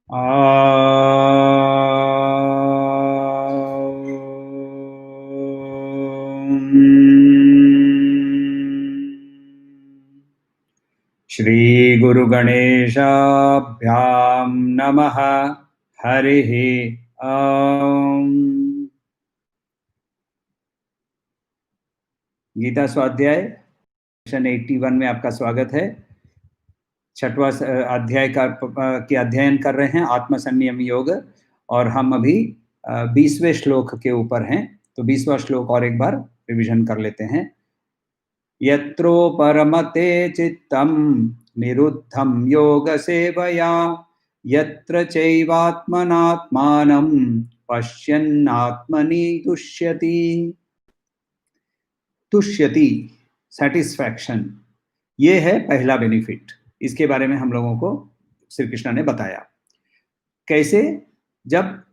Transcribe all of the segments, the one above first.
श्री गुरु गणेशाभ्याम नमः। हरिः ओम। गीता स्वाध्याय सेक्शन 81 में आपका स्वागत है। छठवां अध्याय के अध्ययन कर रहे हैं, आत्म संयम योग, और हम अभी 20वें श्लोक के ऊपर हैं। तो 20वां श्लोक और एक बार रिवीजन कर लेते हैं। यत्रो परमते चित्तम निरुद्धं योग सेवया, यत्र चैवात्मनात्मानं पश्यन्नात्मनि तुष्यति। तुष्यति, सेटिस्फैक्शन, ये है पहला बेनिफिट। इसके बारे में हम लोगों को श्री कृष्ण ने बताया। कैसे? जब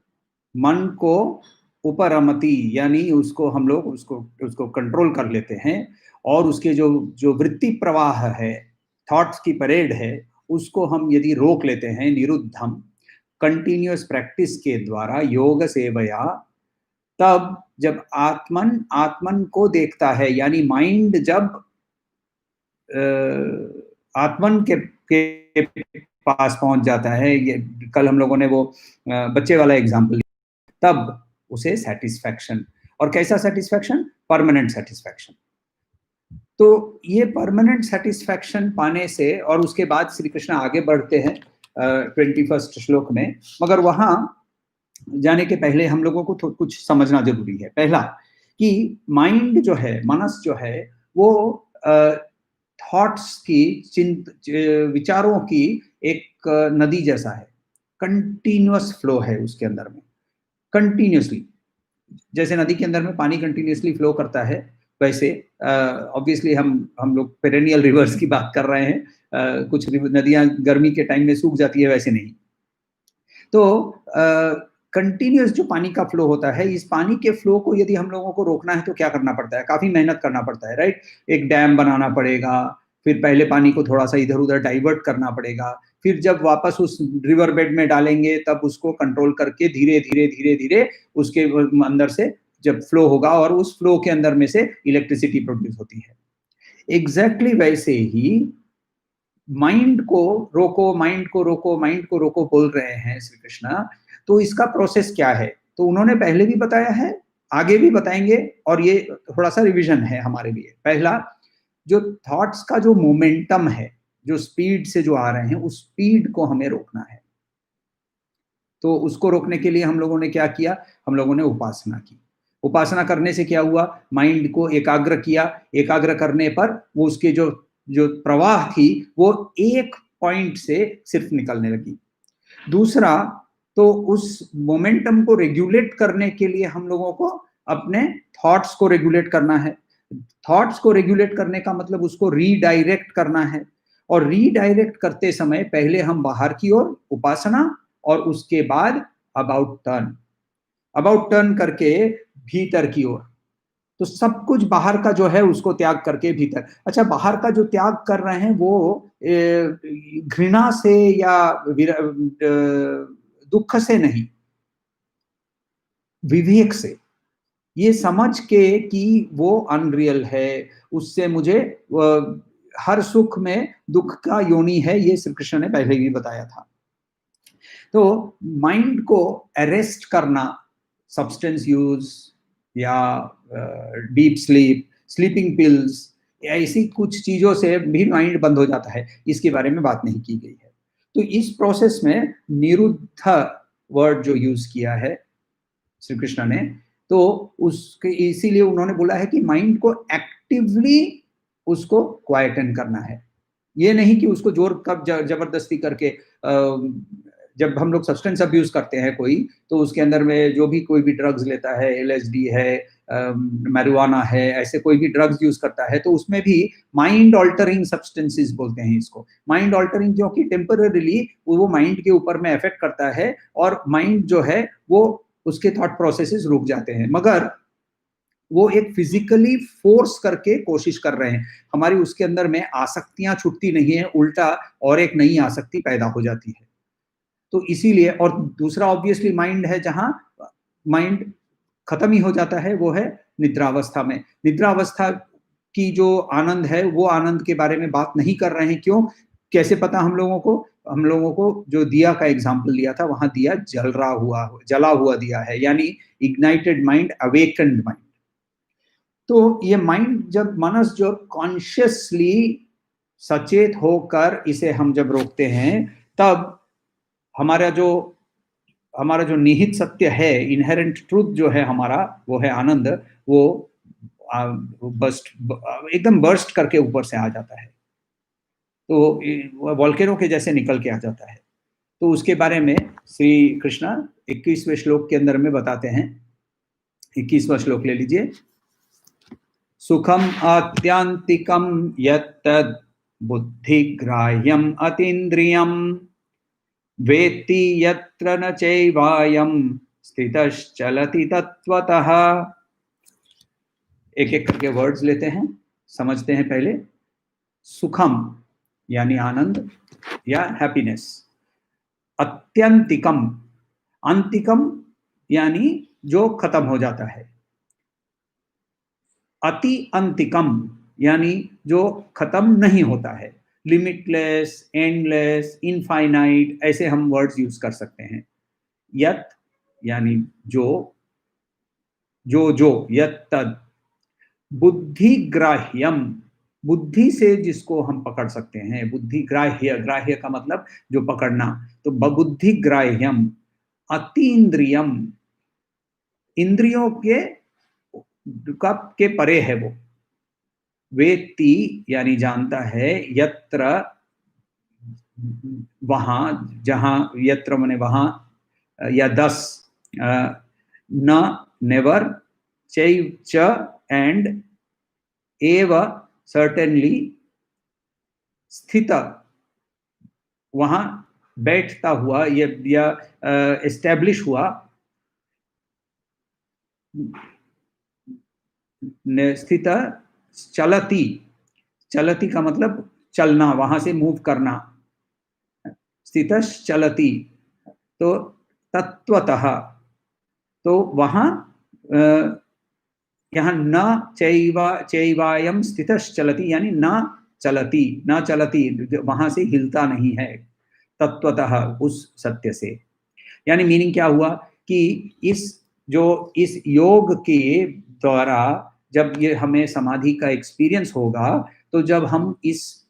मन को उपरमति यानी उसको हम लोग उसको कंट्रोल कर लेते हैं और उसके जो वृत्ति प्रवाह है, थॉट्स की परेड है, उसको हम यदि रोक लेते हैं निरुद्धम, कंटिन्यूअस प्रैक्टिस के द्वारा, योग सेवया, तब जब आत्मन को देखता है, यानी माइंड जब आत्मन के पास पहुंच जाता है, ये कल हम लोगों ने वो बच्चे वाला एग्जाम्पल, तब उसे सेटिस्फैक्शन। और कैसा सेटिस्फैक्शन? Permanent satisfaction. तो ये परमानेंट सेटिस्फैक्शन पाने से, और उसके बाद श्री कृष्ण आगे बढ़ते हैं 21 श्लोक में, मगर वहां जाने के पहले हम लोगों को कुछ समझना जरूरी है। पहला कि माइंड जो है, मनस जो है, वो थॉट्स की, विचारों की एक नदी जैसा है। कंटिन्यूअस फ्लो है उसके अंदर में, कंटिन्यूअसली। जैसे नदी के अंदर में पानी कंटिन्यूअसली फ्लो करता है, वैसे ऑब्वियसली हम लोग पेरेनियल रिवर्स की बात कर रहे हैं। कुछ नदियां गर्मी के टाइम में सूख जाती है, वैसे नहीं। तो कंटिन्यूअस जो पानी का फ्लो होता है, इस पानी के फ्लो को यदि हम लोगों को रोकना है तो क्या करना पड़ता है? काफी मेहनत करना पड़ता है, राइट? एक डैम बनाना पड़ेगा, फिर पहले पानी को थोड़ा सा इधर उधर डाइवर्ट करना पड़ेगा, फिर जब वापस उस रिवर बेड में डालेंगे तब उसको कंट्रोल करके धीरे धीरे धीरे धीरे उसके अंदर से जब फ्लो होगा, और उस फ्लो के अंदर में से इलेक्ट्रिसिटी प्रोड्यूस होती है। एग्जैक्टली वैसे ही माइंड को रोको, माइंड को रोको, माइंड को रोको बोल रहे हैं श्री कृष्ण। तो इसका प्रोसेस क्या है? तो उन्होंने पहले भी बताया है, आगे भी बताएंगे, और ये थोड़ा सा रिवीजन है हमारे लिए। पहला, जो थॉट्स का जो मोमेंटम है, जो स्पीड से जो आ रहे हैं, उस स्पीड को हमें रोकना है। तो उसको रोकने के लिए हम लोगों ने क्या किया? हम लोगों ने उपासना की। उपासना करने से क्या हुआ? माइंड को एकाग्र किया। एकाग्र करने पर वो उसके जो जो प्रवाह थी वो एक पॉइंट से सिर्फ निकलने लगी। दूसरा, तो उस मोमेंटम को रेगुलेट करने के लिए हम लोगों को अपने थॉट्स को रेगुलेट करना है। थॉट्स को रेगुलेट करने का मतलब उसको रीडायरेक्ट करना है। और रीडायरेक्ट करते समय पहले हम बाहर की ओर उपासना, और उसके बाद अबाउट टर्न करके भीतर की ओर। तो सब कुछ बाहर का जो है उसको त्याग करके भीतर। अच्छा, बाहर का जो त्याग कर रहे हैं वो घृणा से या दुख से नहीं, विवेक से, ये समझ के कि वो अनरियल है, उससे मुझे हर सुख में दुख का योनि है, ये श्री कृष्ण ने पहले भी बताया था। तो माइंड को अरेस्ट करना, सब्सटेंस यूज या डीप स्लीप, स्लीपिंग पिल्स, ऐसी कुछ चीजों से भी माइंड बंद हो जाता है, इसके बारे में बात नहीं की गई है। तो इस प्रोसेस में निरुद्ध वर्ड जो यूज किया है श्री कृष्ण ने, तो उसके इसीलिए उन्होंने बोला है कि माइंड को एक्टिवली उसको क्वाइटन करना है। ये नहीं कि उसको जोर कब जबरदस्ती करके, जब हम लोग सब्सटेंस अब्यूज करते हैं कोई, तो उसके अंदर में जो भी कोई भी ड्रग्स लेता है, LSD है, मैरिजुआना है, ऐसे कोई भी ड्रग्स यूज करता है, तो उसमें भी माइंड ऑल्टरिंग सब्सटेंसेस बोलते हैं इसको। माइंड ऑल्टरिंग, जो कि टेम्पररीली वो माइंड के ऊपर में इफेक्ट करता है, और माइंड जो है वो उसके थॉट प्रोसेसेस रुक जाते हैं, मगर वो एक फिजिकली फोर्स करके कोशिश कर रहे हैं। हमारी उसके अंदर में आसक्तियां छूटती नहीं है, उल्टा और एक नई आसक्ति पैदा हो जाती है। तो इसीलिए, और दूसरा ऑब्वियसली माइंड है, जहां माइंड खत्म ही हो जाता है, वो है निद्रावस्था में। निद्रावस्था की जो आनंद है, वो आनंद के बारे में बात नहीं कर रहे हैं। क्यों, कैसे पता हम लोगों को? हम लोगों को जो दिया का एग्जाम्पल लिया था, वहां दिया जला हुआ दिया है, यानी इग्नाइटेड माइंड, अवेकन्ड माइंड। तो ये माइंड जब मनस जो कॉन्शियसली सचेत होकर इसे हम जब रोकते हैं, तब हमारा जो निहित सत्य है, इनहेरेंट ट्रूथ जो है हमारा, वो है आनंद, वो बर्स्ट, एकदम बर्स्ट करके ऊपर से आ जाता है। तो वॉल्केनो के जैसे निकल के आ जाता है। तो उसके बारे में श्री कृष्ण 21वें श्लोक के अंदर में बताते हैं। 21वां श्लोक ले लीजिए। सुखम आत्यांतिकम यत्तद् बुद्धिग्राह्यम अतीन्द्रियम वेत्ति यत्र न चैवायं स्थितश्चलति तत्वतः। एक एक करके वर्ड्स लेते हैं, समझते हैं पहले। सुखम यानी आनंद या हैप्पीनेस। अत्यंतिकम, अंतिकम यानी जो खत्म हो जाता है। अति अंतिकम यानी जो खत्म नहीं होता है। लिमिटलेस, एंडलेस, इनफाइनाइट, ऐसे हम वर्ड्स यूज कर सकते हैं। यत यानी जो यत तद। बुद्धिग्राह्यम, बुद्धि से जिसको हम पकड़ सकते हैं। बुद्धिग्राह्य, ग्राह्य का मतलब जो पकड़ना। तो बुद्धिग्राह्यम अतीन्द्रियम, इंद्रियों के परे है वो। वेत्ति यानी जानता है, यत्र वहां, जहां, यत्र माने वहां या दस, न नेवर, चैव च एंड, एव सर्टेनली, स्थित वहां बैठता हुआ या एस्टैब्लिश हुआ। स्थित, चलती, चलती का मतलब चलना, वहां से मूव करना। स्थितश चलती, तो तत्वतः, तो वहां यहाँ न चैवायम स्थितश चलती, यानी न चलती, वहां से हिलता नहीं है। तत्वतः, उस सत्य से। यानी मीनिंग क्या हुआ कि इस योग के द्वारा जब ये हमें समाधि का एक्सपीरियंस होगा, तो जब हम इस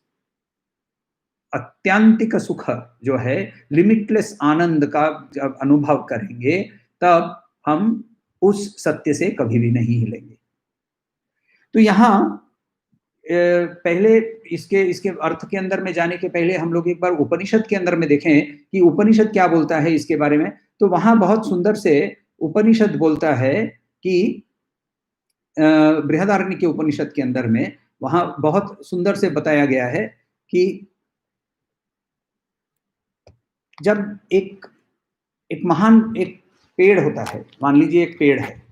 अत्यंतिक सुख जो है, लिमिटलेस आनंद का जब अनुभव करेंगे, तब हम उस सत्य से कभी भी नहीं हिलेंगे। तो यहाँ पहले इसके अर्थ के अंदर में जाने के पहले हम लोग एक बार उपनिषद के अंदर में देखें कि उपनिषद क्या बोलता है इसके बारे में। तो वहां बहुत सुंदर से उपनिषद बोलता है कि बृहदारण्यक के उपनिषद के अंदर में वहां बहुत सुंदर से बताया गया है कि जब एक महान एक पेड़ होता है, मान लीजिए एक पेड़ है,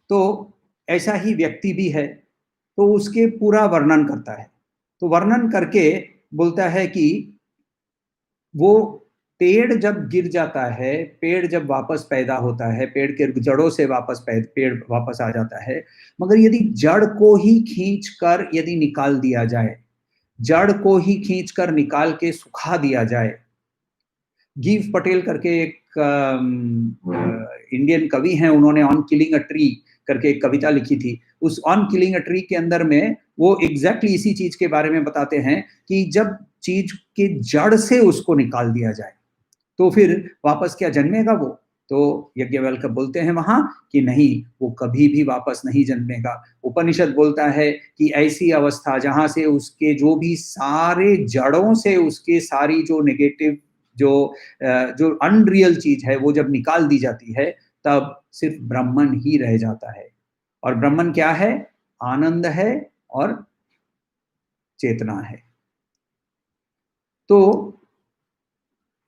तो ऐसा ही व्यक्ति भी है, तो उसके पूरा वर्णन करता है। तो वर्णन करके बोलता है कि वो पेड़ जब गिर जाता है, पेड़ जब वापस पैदा होता है, पेड़ के जड़ों से पेड़ वापस आ जाता है, मगर यदि जड़ को ही खींच कर यदि निकाल दिया जाए, जड़ को ही खींच कर निकाल के सुखा दिया जाए। गीव पटेल करके एक इंडियन कवि हैं, उन्होंने ऑन किलिंग अ ट्री करके एक कविता लिखी थी। उस ऑन किलिंग अ ट्री के अंदर में वो एग्जैक्टली इसी चीज के बारे में बताते हैं कि जब चीज के जड़ से उसको निकाल दिया जाए, तो फिर वापस क्या जन्मेगा वो? तो यज्ञवल्क्य बोलते हैं वहां कि नहीं, वो कभी भी वापस नहीं जन्मेगा। उपनिषद बोलता है कि ऐसी अवस्था जहां से उसके जो भी सारे जड़ों से उसके सारी जो नेगेटिव, जो अनरियल चीज है, वो जब निकाल दी जाती है, तब सिर्फ ब्रह्मन ही रह जाता है। और ब्रह्मन क्या है? आनंद है और चेतना है। तो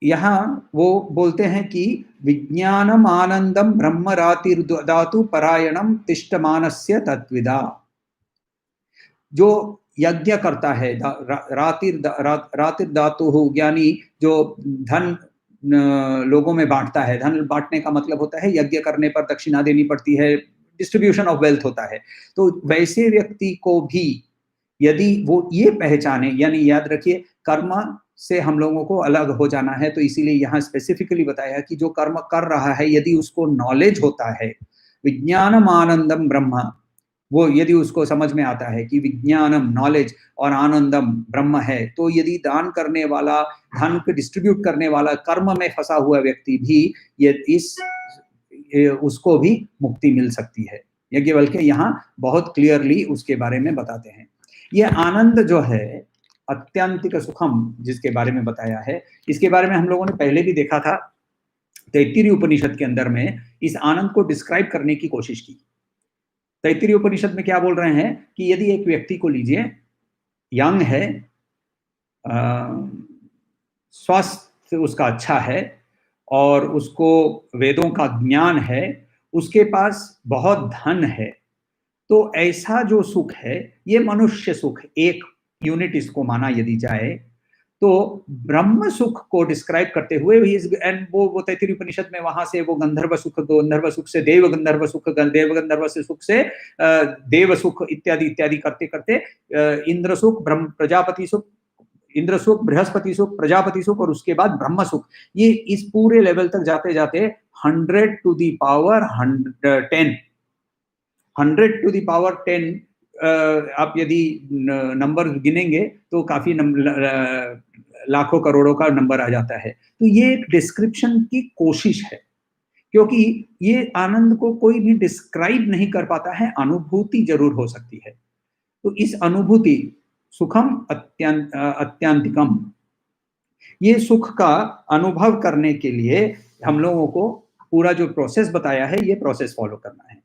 यहाँ वो बोलते हैं कि विज्ञानम आनंदम ब्रह्म रातिर्धातु परायणम तिष्ठमानस्य तत्विदा। जो यज्ञ करता है, रातिर धातु, यानी जो धन लोगों में बांटता है। धन बांटने का मतलब होता है यज्ञ करने पर दक्षिणा देनी पड़ती है, डिस्ट्रीब्यूशन ऑफ वेल्थ होता है। तो वैसे व्यक्ति को भी यदि वो ये पहचाने, यानी याद रखिए कर्म से हम लोगों को अलग हो जाना है, तो इसीलिए यहाँ स्पेसिफिकली बताया कि जो कर्म कर रहा है यदि उसको नॉलेज होता है, विज्ञानम आनंदम ब्रह्म, वो यदि उसको समझ में आता है कि विज्ञानम नॉलेज और आनंदम ब्रह्म है, तो यदि दान करने वाला, धन को डिस्ट्रीब्यूट करने वाला कर्म में फंसा हुआ व्यक्ति भी उसको भी मुक्ति मिल सकती है। याज्ञवल्क्य यहाँ बहुत क्लियरली उसके बारे में बताते हैं। ये आनंद जो है अत्यंतिक सुखम जिसके बारे में बताया है, इसके बारे में हम लोगों ने पहले भी देखा था। तैत्तिरीय उपनिषद के अंदर में इस आनंद को डिस्क्राइब करने की कोशिश की। तैत्तिरीय उपनिषद में क्या बोल रहे हैं कि यदि एक व्यक्ति को लीजिए, यंग है, स्वास्थ्य उसका अच्छा है और उसको वेदों का ज्ञान है, उसके पास बहुत धन है, तो ऐसा जो सुख है ये मनुष्य सुख, एक यूनिट इसको माना यदि जाए, तो ब्रह्म सुख को डिस्क्राइब करते हुए एंड वो तैत्तिरीय उपनिषद में वहां से वो गंधर्व सुख से देव गंधर्व सुख, देव गंधर्व से सुख से देव सुख इत्यादि इत्यादि करते करते इंद्र सुख, ब्रह्म प्रजापति सुख, इंद्र सुख, बृहस्पति सुख, प्रजापति सुख और उसके बाद ब्रह्म सुख, ये इस पूरे लेवल तक जाते जाते 100 to the power 10, 100 to the power 10 आप यदि नंबर गिनेंगे तो काफी लाखों करोड़ों का नंबर आ जाता है। तो ये एक डिस्क्रिप्शन की कोशिश है, क्योंकि ये आनंद को कोई भी डिस्क्राइब नहीं कर पाता है, अनुभूति जरूर हो सकती है। तो इस अनुभूति सुखम अत्यंतिकम, ये सुख का अनुभव करने के लिए हम लोगों को पूरा जो प्रोसेस बताया है ये प्रोसेस फॉलो करना है।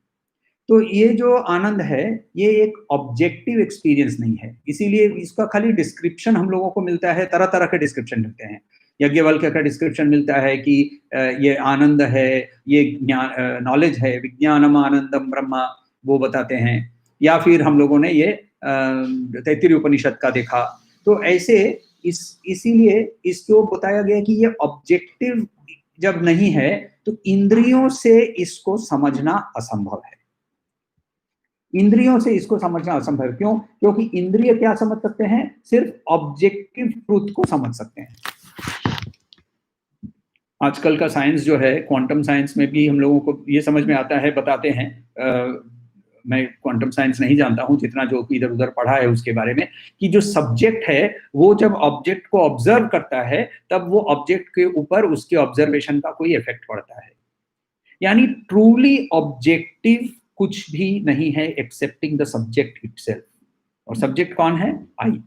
तो ये जो आनंद है ये एक ऑब्जेक्टिव एक्सपीरियंस नहीं है, इसीलिए इसका खाली डिस्क्रिप्शन हम लोगों को मिलता है, तरह तरह के डिस्क्रिप्शन मिलते हैं। याज्ञवल्क्य का डिस्क्रिप्शन मिलता है कि ये आनंद है, ये ज्ञान नॉलेज है, विज्ञानम आनंदम ब्रह्म, वो बताते हैं। या फिर हम लोगों ने ये तैत्तिरीय उपनिषद का देखा, तो ऐसे इसीलिए इसको बताया गया कि ये ऑब्जेक्टिव जब नहीं है तो इंद्रियों से इसको समझना असंभव है। इंद्रियों से इसको समझना असंभव, क्यों? क्योंकि इंद्रिय क्या समझ सकते हैं? सिर्फ ऑब्जेक्टिव ट्रूथ को समझ सकते हैं। आजकल का साइंस जो है, क्वांटम साइंस में भी हम लोगों को ये समझ में आता है, बताते हैं, मैं क्वांटम साइंस नहीं जानता हूं, जितना जो इधर उधर पढ़ा है उसके बारे में, कि जो सब्जेक्ट है वो जब ऑब्जेक्ट को ऑब्जर्व करता है तब वो ऑब्जेक्ट के ऊपर उसके ऑब्जर्वेशन का कोई इफेक्ट पड़ता है। यानी ट्रूली ऑब्जेक्टिव कुछ भी नहीं है एक्सेप्टिंग द सब्जेक्ट इटसेल्फ। और सब्जेक्ट कौन है? आई।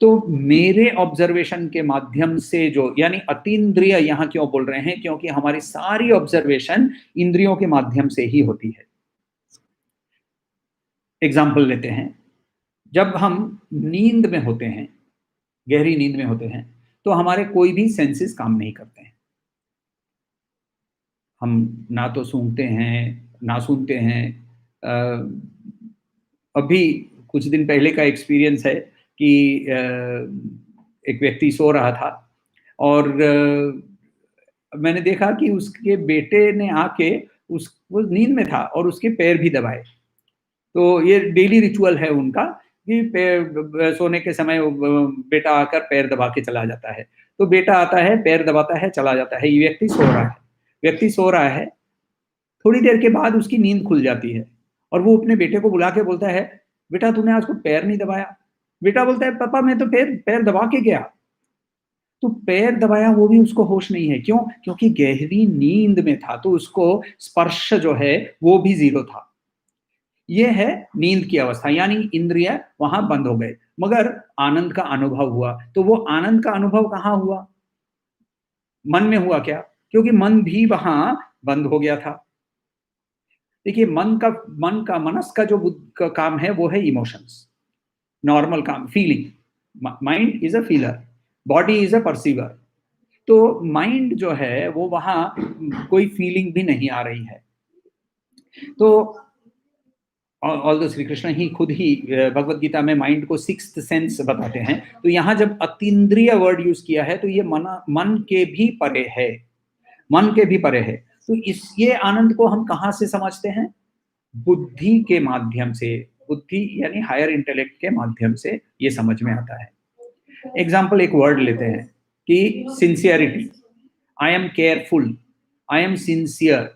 तो मेरे ऑब्जर्वेशन के माध्यम से जो, यानी अतीन्द्रिय यहां क्यों बोल रहे हैं? क्योंकि हमारी सारी ऑब्जर्वेशन इंद्रियों के माध्यम से ही होती है। एग्जाम्पल लेते हैं, जब हम नींद में होते हैं, गहरी नींद में होते हैं, तो हमारे कोई भी सेंसेस काम नहीं करते हैं। हम ना तो सूंघते हैं ना सुनते हैं। अभी कुछ दिन पहले का एक्सपीरियंस है कि एक व्यक्ति सो रहा था और मैंने देखा कि उसके बेटे ने आके वो नींद में था और उसके पैर भी दबाए। तो ये डेली रिचुअल है उनका कि सोने के समय बेटा आकर पैर दबा के चला जाता है। तो बेटा आता है, पैर दबाता है, चला जाता है। ये व्यक्ति सो रहा है। थोड़ी देर के बाद उसकी नींद खुल जाती है और वो अपने बेटे को बुला के बोलता है, बेटा तूने आज को पैर नहीं दबाया। बेटा बोलता है, पापा मैं तो पैर दबा के गया। तो पैर दबाया, वो भी उसको होश नहीं है। क्यों? क्योंकि गहरी नींद में था, तो उसको स्पर्श जो है वो भी जीरो था। ये है नींद की अवस्था, यानी इंद्रिय वहां बंद हो गए, मगर आनंद का अनुभव हुआ। तो वो आनंद का अनुभव कहाँ हुआ? मन में हुआ। क्या? क्योंकि मन भी वहां बंद हो गया था। देखिए, मनस का जो का काम है वो है इमोशंस, नॉर्मल काम, feeling. Mind is a feeler, body is a perceiver. तो माइंड जो है वो वहां कोई फीलिंग भी नहीं आ रही है। तो ऑल्दो श्री कृष्ण ही खुद ही भगवत गीता में माइंड को सिक्स्थ सेंस बताते हैं, तो यहाँ जब अतीन्द्रिय वर्ड यूज किया है तो ये मन के भी परे है, मन के भी परे है। तो ये आनंद को हम कहाँ से समझते हैं? बुद्धि के माध्यम से, बुद्धि यानी हायर इंटेलेक्ट के माध्यम से ये समझ में आता है। एग्जाम्पल एक वर्ड लेते हैं कि sincerity, I am careful, I am sincere,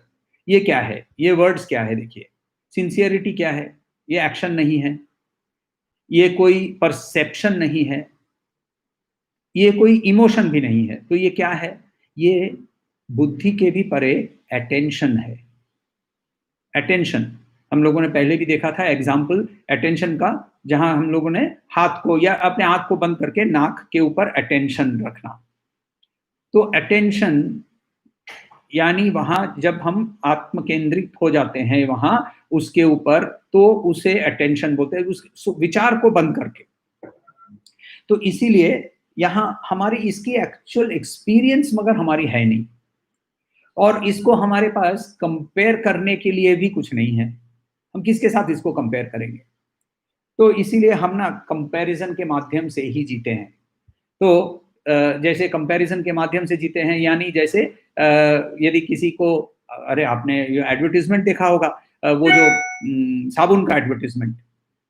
ये क्या है? ये वर्ड्स क्या है? देखिए, सिंसियरिटी क्या है? ये एक्शन नहीं है, ये कोई परसेप्शन नहीं है, ये कोई इमोशन भी नहीं है, तो ये क्या है? ये बुद्धि के भी परे अटेंशन है। अटेंशन हम लोगों ने पहले भी देखा था एग्जाम्पल अटेंशन का, जहां हम लोगों ने हाथ को या अपने आंख को बंद करके नाक के ऊपर अटेंशन रखना। तो अटेंशन यानी वहां जब हम आत्म केंद्रित हो जाते हैं वहां उसके ऊपर, तो उसे अटेंशन बोलते हैं, उस विचार को बंद करके। तो इसीलिए यहाँ हमारी इसकी एक्चुअल एक्सपीरियंस मगर हमारी है नहीं, और इसको हमारे पास कंपेयर करने के लिए भी कुछ नहीं है। हम किसके साथ इसको कंपेयर करेंगे? तो इसीलिए हम ना कंपैरिजन के माध्यम से ही जीते हैं। तो जैसे कंपैरिजन के माध्यम से जीते हैं, यानी जैसे यदि किसी को, अरे आपने ये एडवर्टीजमेंट देखा होगा, वो जो साबुन का एडवर्टीजमेंट,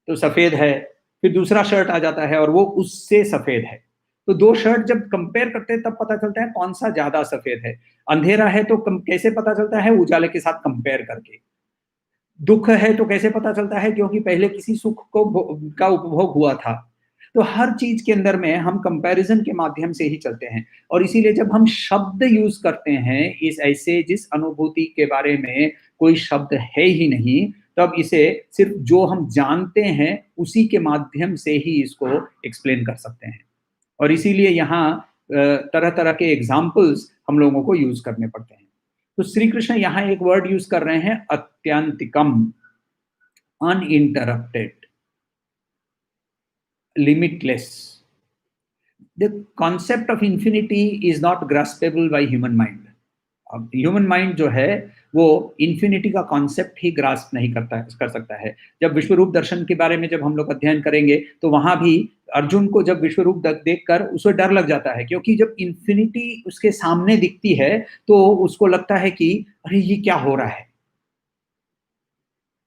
तो सफेद है, फिर दूसरा शर्ट आ जाता है और वो उससे सफेद है। तो दो शर्ट जब कंपेयर करते हैं तब पता चलता है कौन सा ज्यादा सफेद है। अंधेरा है तो कैसे पता चलता है? उजाले के साथ कंपेयर करके। दुख है तो कैसे पता चलता है? क्योंकि पहले किसी सुख को का उपभोग हुआ था। तो हर चीज के अंदर में हम कंपैरिजन के माध्यम से ही चलते हैं, और इसीलिए जब हम शब्द यूज करते हैं इस ऐसे जिस अनुभूति के बारे में कोई शब्द है ही नहीं, तब इसे सिर्फ जो हम जानते हैं उसी के माध्यम से ही इसको एक्सप्लेन कर सकते हैं। और इसीलिए यहाँ तरह तरह के एग्जाम्पल्स हम लोगों को यूज करने पड़ते हैं। तो श्री कृष्ण यहाँ एक वर्ड यूज कर रहे हैं, अत्यंतिकम, uninterrupted, limitless. The concept of infinity is not graspable by human mind. अब ह्यूमन माइंड जो है वो इन्फिनिटी का कॉन्सेप्ट ही ग्रास्प नहीं कर सकता है। जब विश्वरूप दर्शन के बारे में जब हम लोग अध्ययन करेंगे तो वहां भी अर्जुन को जब विश्वरूप देखकर उसे डर लग जाता है, क्योंकि जब इन्फिनिटी उसके सामने दिखती है तो उसको लगता है कि अरे ये क्या हो रहा है,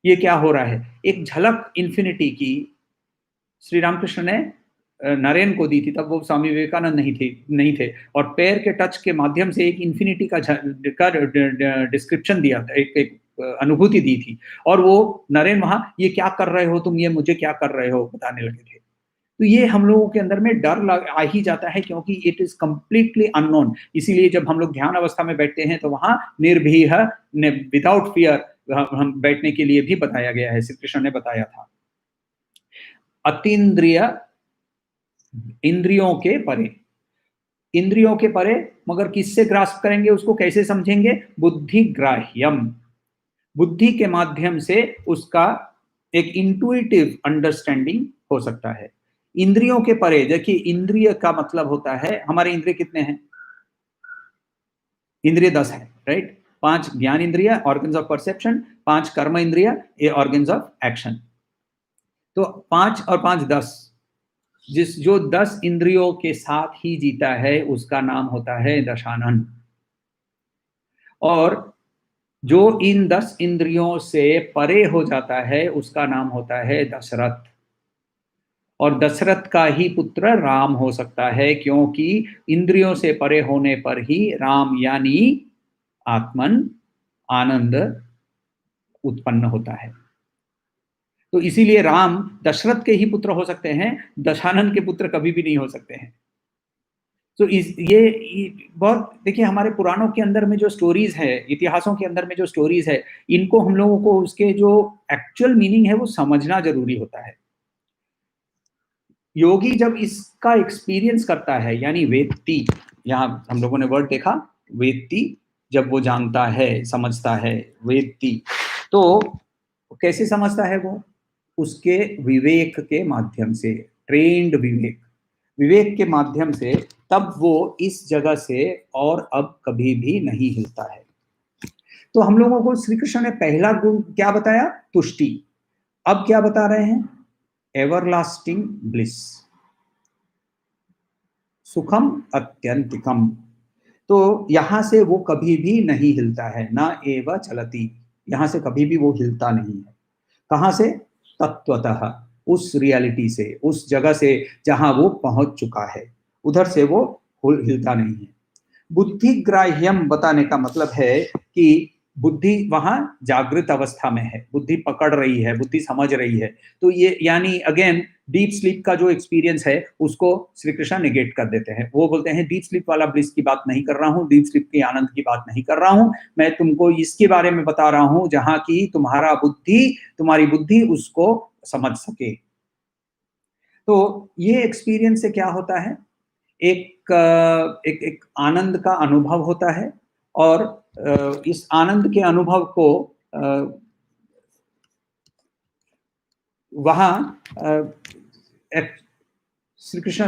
ये क्या हो रहा है। एक झलक इन्फिनिटी की श्री रामकृष्ण ने नरेन को दी थी, तब वो स्वामी विवेकानंद नहीं थे, और पैर के टच के माध्यम से एक इन्फिनिटी का डिस्क्रिप्शन दिया था, एक अनुभूति दी थी, और वो नरेन वहां, ये क्या कर रहे हो तुम, ये मुझे क्या कर रहे हो, बताने लगे थे। तो ये हम लोगों के अंदर में डर आ ही जाता है, क्योंकि इट इज कंप्लीटली अननोन। इसीलिए जब हम लोग ध्यान अवस्था में बैठते हैं तो वहां निर्भीह, विदाउट फियर हम बैठने के लिए भी बताया गया है, श्री कृष्ण ने बताया था। अतीन्द्रिय, इंद्रियों के परे, इंद्रियों के परे, मगर किससे ग्रास्प करेंगे, उसको कैसे समझेंगे? बुद्धि ग्राह्यम, बुद्धि के माध्यम से उसका एक इंटुइटिव अंडरस्टैंडिंग हो सकता है। इंद्रियों के परे, देखिए इंद्रिय का मतलब होता है, हमारे इंद्रिय कितने हैं? इंद्रिय 10 है, राइट? 5 ज्ञान इंद्रिय, ऑर्गन्स ऑफ परसेप्शन, 5 कर्म इंद्रिय, ये ऑर्गन्स ऑफ एक्शन। तो 5 और 5 10, जो 10 इंद्रियों के साथ ही जीता है उसका नाम होता है दशानन। और जो इन 10 इंद्रियों से परे हो जाता है उसका नाम होता है दशरथ। और दशरथ का ही पुत्र राम हो सकता है, क्योंकि इंद्रियों से परे होने पर ही राम यानी आत्मन, आनंद उत्पन्न होता है। तो इसीलिए राम दशरथ के ही पुत्र हो सकते हैं, दशानन के पुत्र कभी भी नहीं हो सकते हैं। तो ये बहुत, देखिए हमारे पुराणों के अंदर में जो स्टोरीज है, इतिहासों के अंदर में जो स्टोरीज है, इनको हम लोगों को उसके जो एक्चुअल मीनिंग है वो समझना जरूरी होता है। योगी जब इसका एक्सपीरियंस करता है, यानी वेत्ती, यहाँ हम लोगों ने वर्ड देखा वेत्ती, जब वो जानता है, समझता है, वेत्ती, तो कैसे समझता है वो? उसके विवेक के माध्यम से, ट्रेन्ड विवेक, विवेक के माध्यम से, तब वो इस जगह से और अब कभी भी नहीं हिलता है। तो हम लोगों को श्री कृष्ण ने पहला गुण क्या बताया? तुष्टि। अब क्या बता रहे हैं? एवरलास्टिंग ब्लिस, सुखम अत्यंतिकम। तो यहां से वो कभी भी नहीं हिलता है, ना एव चलती, यहां से कभी भी वो हिलता नहीं है। कहां से? तत्वतः, उस रियलिटी से, उस जगह से जहां वो पहुंच चुका है, उधर से वो हिलता नहीं है। बुद्धिग्राह्यम बताने का मतलब है कि बुद्धि वहां जागृत अवस्था में है, बुद्धि पकड़ रही है, बुद्धि समझ रही है। तो ये यानी अगेन डीप स्लीप का जो एक्सपीरियंस है उसको श्री कृष्ण निगेट कर देते हैं। वो बोलते हैं डीप स्लीप वाला ब्लिस की बात नहीं कर रहा हूँ, डीप स्लीप के आनंद की बात नहीं कर रहा हूँ, मैं तुमको इसके बारे में बता रहा हूँ जहां की तुम्हारी बुद्धि उसको समझ सके। तो ये एक्सपीरियंस से क्या होता है? एक आनंद का अनुभव होता है, और इस आनंद के अनुभव को वहां श्री कृष्ण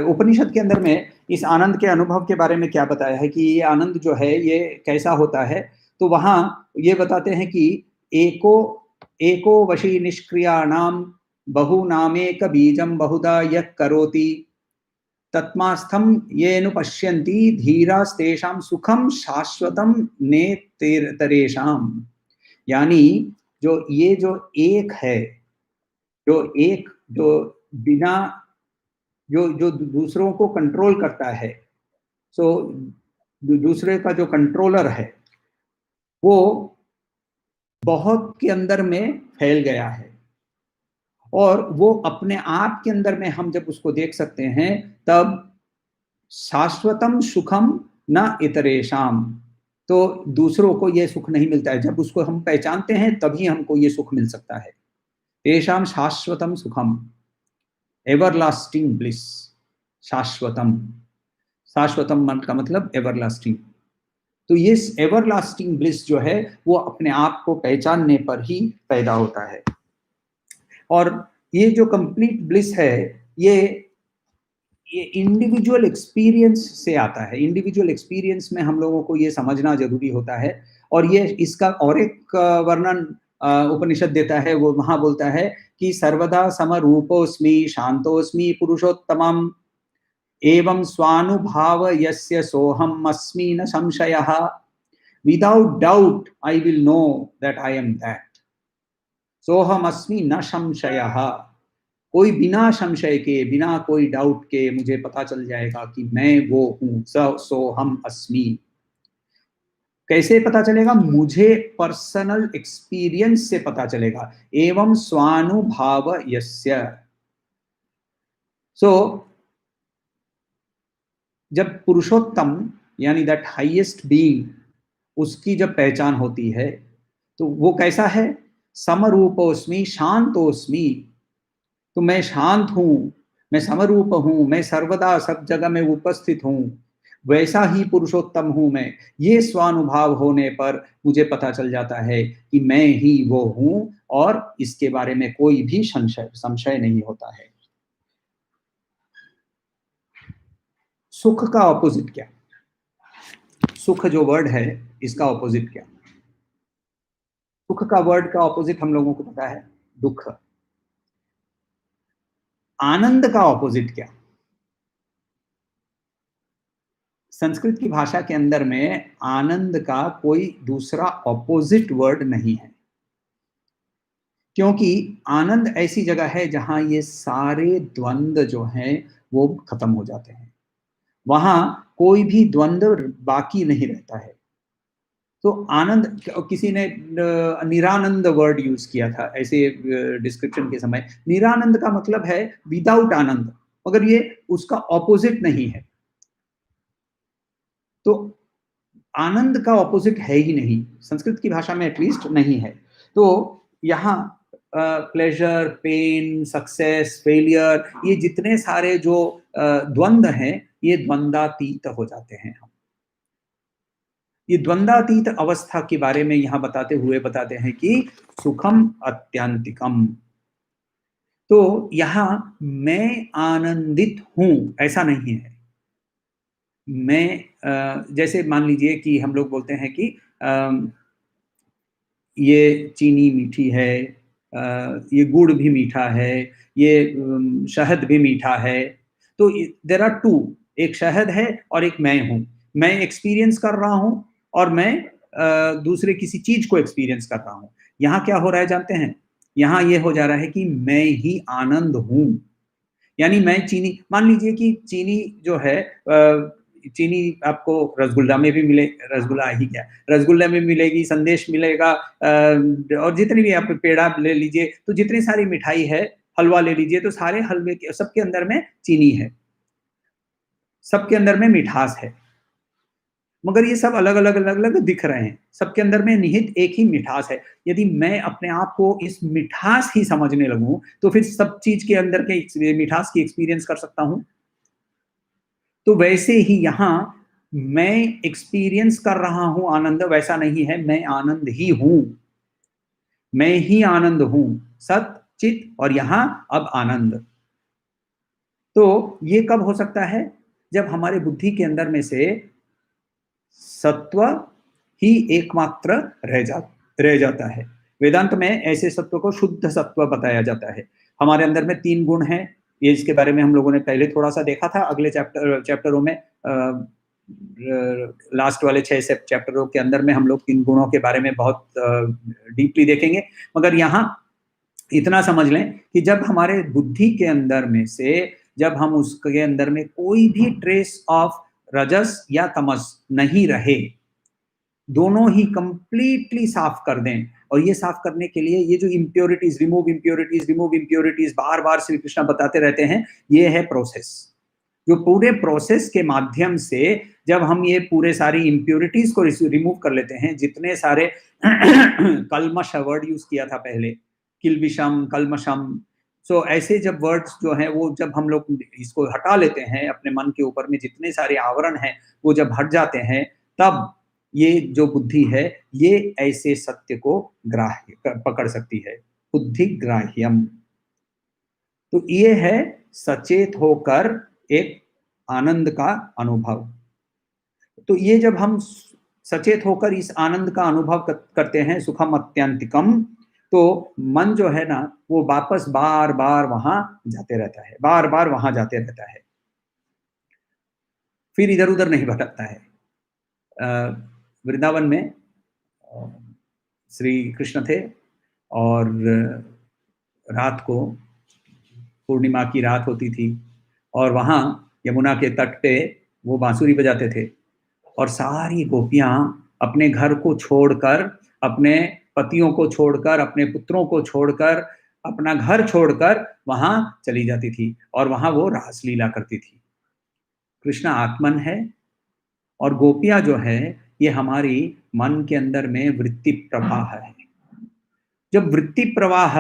उपनिषद के अंदर में इस आनंद के अनुभव के बारे में क्या बताया है कि ये आनंद जो है ये कैसा होता है। तो वहां ये बताते हैं कि एको एको वशी निष्क्रियाणाम बहु नामेक बीजम बहुधा यः करोति तत्मास्थम ये नु पश्यन्ति धीरास्तेषां सुखम शाश्वतम नेतरेषाम। यानी जो एक है, जो बिना जो जो दूसरों को कंट्रोल करता है, सो दूसरे का जो कंट्रोलर है वो बहुत के अंदर में फैल गया है, और वो अपने आप के अंदर में हम जब उसको देख सकते हैं तब शाश्वतम सुखम न इतरेशम। तो दूसरों को ये सुख नहीं मिलता है, जब उसको हम पहचानते हैं तभी हमको ये सुख मिल सकता है। तेषाम शाश्वतम सुखम, एवरलास्टिंग ब्लिस, शाश्वतम, शाश्वतम मन का मतलब एवरलास्टिंग। तो ये एवरलास्टिंग ब्लिस जो है वो अपने आप को पहचानने पर ही पैदा होता है। और ये जो कंप्लीट ब्लिस है ये इंडिविजुअल एक्सपीरियंस से आता है। इंडिविजुअल एक्सपीरियंस में हम लोगों को ये समझना जरूरी होता है। और ये इसका और एक वर्णन उपनिषद देता है, वो वहां बोलता है कि सर्वदा समरूपोस्मि शांतोस्मि पुरुषोत्तमम एवं स्वानुभाव यस्य सोहम अस्मि न संशयः, without doubt I will know that I am that, सोहम अस्मि न संशयः, कोई बिना संशय के, बिना कोई डाउट के मुझे पता चल जाएगा कि मैं वो हूं, सोहम अस्मि। कैसे पता चलेगा? मुझे पर्सनल एक्सपीरियंस से पता चलेगा। एवं स्वानुभाव यस्य, सो जब पुरुषोत्तम यानी दैट हाईएस्ट बीइंग, उसकी जब पहचान होती है तो वो कैसा है? समरूपोस्मि शांतोस्मि, तो मैं शांत हूं, मैं समरूप हूं, मैं सर्वदा सब जगह में उपस्थित हूं, वैसा ही पुरुषोत्तम हूं मैं। ये स्वानुभाव होने पर मुझे पता चल जाता है कि मैं ही वो हूं, और इसके बारे में कोई भी संशय नहीं होता है। सुख का ऑपोजिट क्या? सुख जो वर्ड है इसका ऑपोजिट क्या? सुख का वर्ड का ऑपोजिट हम लोगों को पता है, दुख। आनंद का ऑपोजिट क्या? संस्कृत की भाषा के अंदर में आनंद का कोई दूसरा ऑपोजिट वर्ड नहीं है, क्योंकि आनंद ऐसी जगह है जहां ये सारे द्वंद्व जो हैं वो खत्म हो जाते हैं, वहां कोई भी द्वंद्व बाकी नहीं रहता है। तो आनंद, किसी ने निरानंद वर्ड यूज किया था ऐसे डिस्क्रिप्शन के समय। निरानंद का मतलब है विदाउट आनंद, मगर ये उसका ऑपोजिट नहीं है। तो आनंद का ऑपोजिट है ही नहीं, संस्कृत की भाषा में एटलीस्ट नहीं है। तो यहाँ प्लेजर, पेन, सक्सेस, फेलियर, ये जितने सारे जो द्वंद्व हैं ये द्वंद्वातीत हो जाते हैं। हम ये द्वंद्वातीत अवस्था के बारे में यहाँ बताते हुए बताते हैं कि सुखम अत्यंतिकम। तो यहाँ मैं आनंदित हूं ऐसा नहीं है। मैं जैसे मान लीजिए कि हम लोग बोलते हैं कि ये चीनी मीठी है, ये गुड़ भी मीठा है, ये शहद भी मीठा है। तो देयर आर टू, एक शहद है और एक मैं हूँ। मैं एक्सपीरियंस कर रहा हूँ और मैं दूसरे किसी चीज को एक्सपीरियंस कर रहा हूँ। यहाँ क्या हो रहा है जानते हैं? यहाँ ये हो जा रहा है कि मैं ही आनंद हूँ। यानी मैं चीनी, मान लीजिए कि चीनी जो है, चीनी आपको रसगुल्ला में भी मिले, रसगुल्ला ही क्या, रसगुल्ला में मिलेगी, संदेश मिलेगा, और जितनी भी आप पेड़ा ले लीजिए, तो जितनी सारी मिठाई है, हलवा ले लीजिए, तो सारे हलवे के सबके अंदर में चीनी है, सबके अंदर में मिठास है। मगर ये सब अलग-अलग, अलग-अलग दिख रहे हैं। सबके अंदर में निहित एक ही मिठास है। यदि मैं अपने आप को इस मिठास ही समझने लगूँ, तो फिर सब चीज़ के अंदर के मिठास की एक्सपीरियंस कर सकता हूँ। तो वैसे ही यहाँ मैं एक्सपीरियंस कर रहा हूँ आनंद, वैसा नहीं है, मैं आनंद ही हूँ। मैं ही आनंद हूँ। सत, चित और यहाँ अब आनंद। तो ये कब हो सकता है? जब हमारे बुद्धि के अंदर में से सत्व ही एकमात्र रह जाता है। वेदांत में ऐसे सत्व को शुद्ध सत्व बताया जाता है। हमारे अंदर में 3 गुण हैं। ये इसके बारे में हम लोगों ने पहले थोड़ा-सा देखा था, अगले चैप्टरों में लास्ट वाले 6 से चैप्टरों के अंदर में हम लोग 3 गुणों के बारे में बहुत डीपली देखेंगे। मगर यहाँ इतना समझ लें कि जब हमारे बुद्धि के अंदर में से, जब हम उसके अंदर में कोई भी ट्रेस ऑफ रजस या तमस नहीं रहे, दोनों ही कंप्लीटली साफ कर दें। और ये साफ करने के लिए ये जो रिमूव इम्प्योरिटीज बार बार श्री कृष्ण बताते रहते हैं, ये है प्रोसेस। जो पूरे प्रोसेस के माध्यम से जब हम ये पूरे सारी इम्प्योरिटीज को रिमूव कर लेते हैं, जितने सारे कलमश वर्ड यूज किया था पहले, किलबिशम, कलमशम, सो ऐसे जब वर्ड्स जो हैं वो जब हम लोग इसको हटा लेते हैं, अपने मन के ऊपर में जितने सारे आवरण हैं वो जब हट जाते हैं, तब ये जो बुद्धि है ये ऐसे सत्य को ग्राह्य पकड़ सकती है। बुद्धि ग्राह्यम। तो ये है सचेत होकर एक आनंद का अनुभव। तो ये जब हम सचेत होकर इस आनंद का अनुभव करते हैं, सुखम अत्यंतिकम, तो मन जो है ना वो वापस बार बार वहां जाते रहता है, बार बार वहां जाते रहता है, फिर इधर उधर नहीं भटकता है। वृंदावन में श्री कृष्ण थे और रात को पूर्णिमा की रात होती थी और वहाँ यमुना के तट पे वो बांसुरी बजाते थे और सारी गोपियाँ अपने घर को छोड़कर, अपने पतियों को छोड़कर, अपने पुत्रों को छोड़कर, अपना घर छोड़कर वहाँ चली जाती थी और वहाँ वो रासलीला करती थी। कृष्ण आत्मन है और गोपियाँ जो है ये हमारी मन के अंदर में वृत्ति प्रवाह है। जब वृत्ति प्रवाह